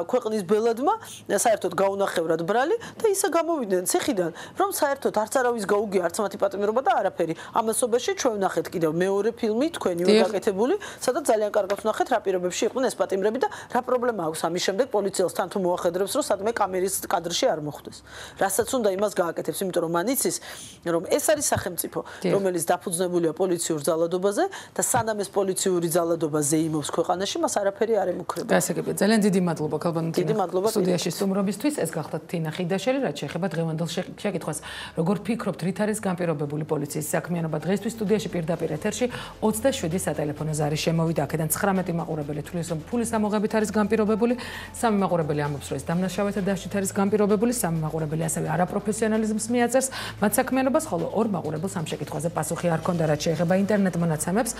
ქვეყნის ბელადმა საერთოდ გაუნახევრად ბრალი და ისე გამოვიდნენ ციხიდან, რომ საერთოდ არც არავის გაუგია არც მათი პატიმრობა და არაფერი. ამასობაში ჩვენ ვნახეთ კიდევ მეორე ფილმი თქვენი გაკეთებული, სადაც ძალიან კარგად ვნახეთ რა პირობებში იყვნენ ეს პატიმრები და რა პრობლემა აქვს ამის შემდეგ პოლიციელს თან თუ მოახედრებს, რომ სადმე კამერის კადრში არ მოხვდეს. რასაც უნდა იმას გააკეთებს, იმიტომ რომ მან იცის, რომ ეს არის სახელმწიფო, რომელიც დაფუძნებულია პოლიციურ ძალადობაზე და სანამ ეს პოლიციური ძალადობა ზეიმობს ქვეყანაში, მას არაფერი არ ემუქრება. გასაგებია. ძალიან დიდი მადლობა ქალბატონ თინა. სტუდიაში სტუმრობისთვის ეს გახლდათ თინა ხიდაშელი, რაც შეეხება დღევანდელ შეკითხვას. როგორ ფიქრობთ, რით არის განპირობებული პოლიციის საქმიანობა? დღესთვის სტუდიაში პირდაპირ ეთერში 27 სატელეფონო ზარი შემოვიდა. აქედან 19 მაყურებელი თვლის, რომ ფულის ამოღებით არის განპირობებული, 3 მაყურებელი ამბობს, რომ ეს დამნაშავეთა დასჯით არის განპირობებული, 3 მაყურებელი ასევე არაპროფესიონალიზმს მიაწერს მათ საქმიანობას, ხოლო 2 მაყურებელს ამ შეკითხვაზე პასუხი არ ჰქონდა, რაც შეეხება ინტერნეტ მონაცემებს.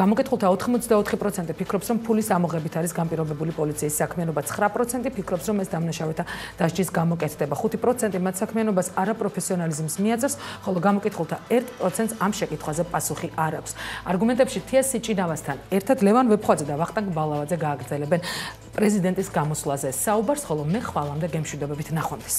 გამოკითხულთა 84% ფიქრობს, რომ ფულის ამოღებით არის განპირობებული პოლიციის საქმიანობა, 9% ფიქრობს, რომ ეს დამნაშავეთა დასჯის გამოკეთდება, 5% მათ საქმიანობას არაპროფესიონალიზმს მიაწერს, ხოლო გამოკითხულთა 1%-ს ამ შეკითხვაზე პასუხი არ აქვს. არგუმენტებში თია სიჭინავასთან ერთად ლევან ვეფხვაძე და ვახტანგ ბალავაძე გააგრძელებენ პრეზიდენტის გამოსვლაზე საუბარს, ხოლო მე ხვალამდე გემშვიდობებით ნახვამდის.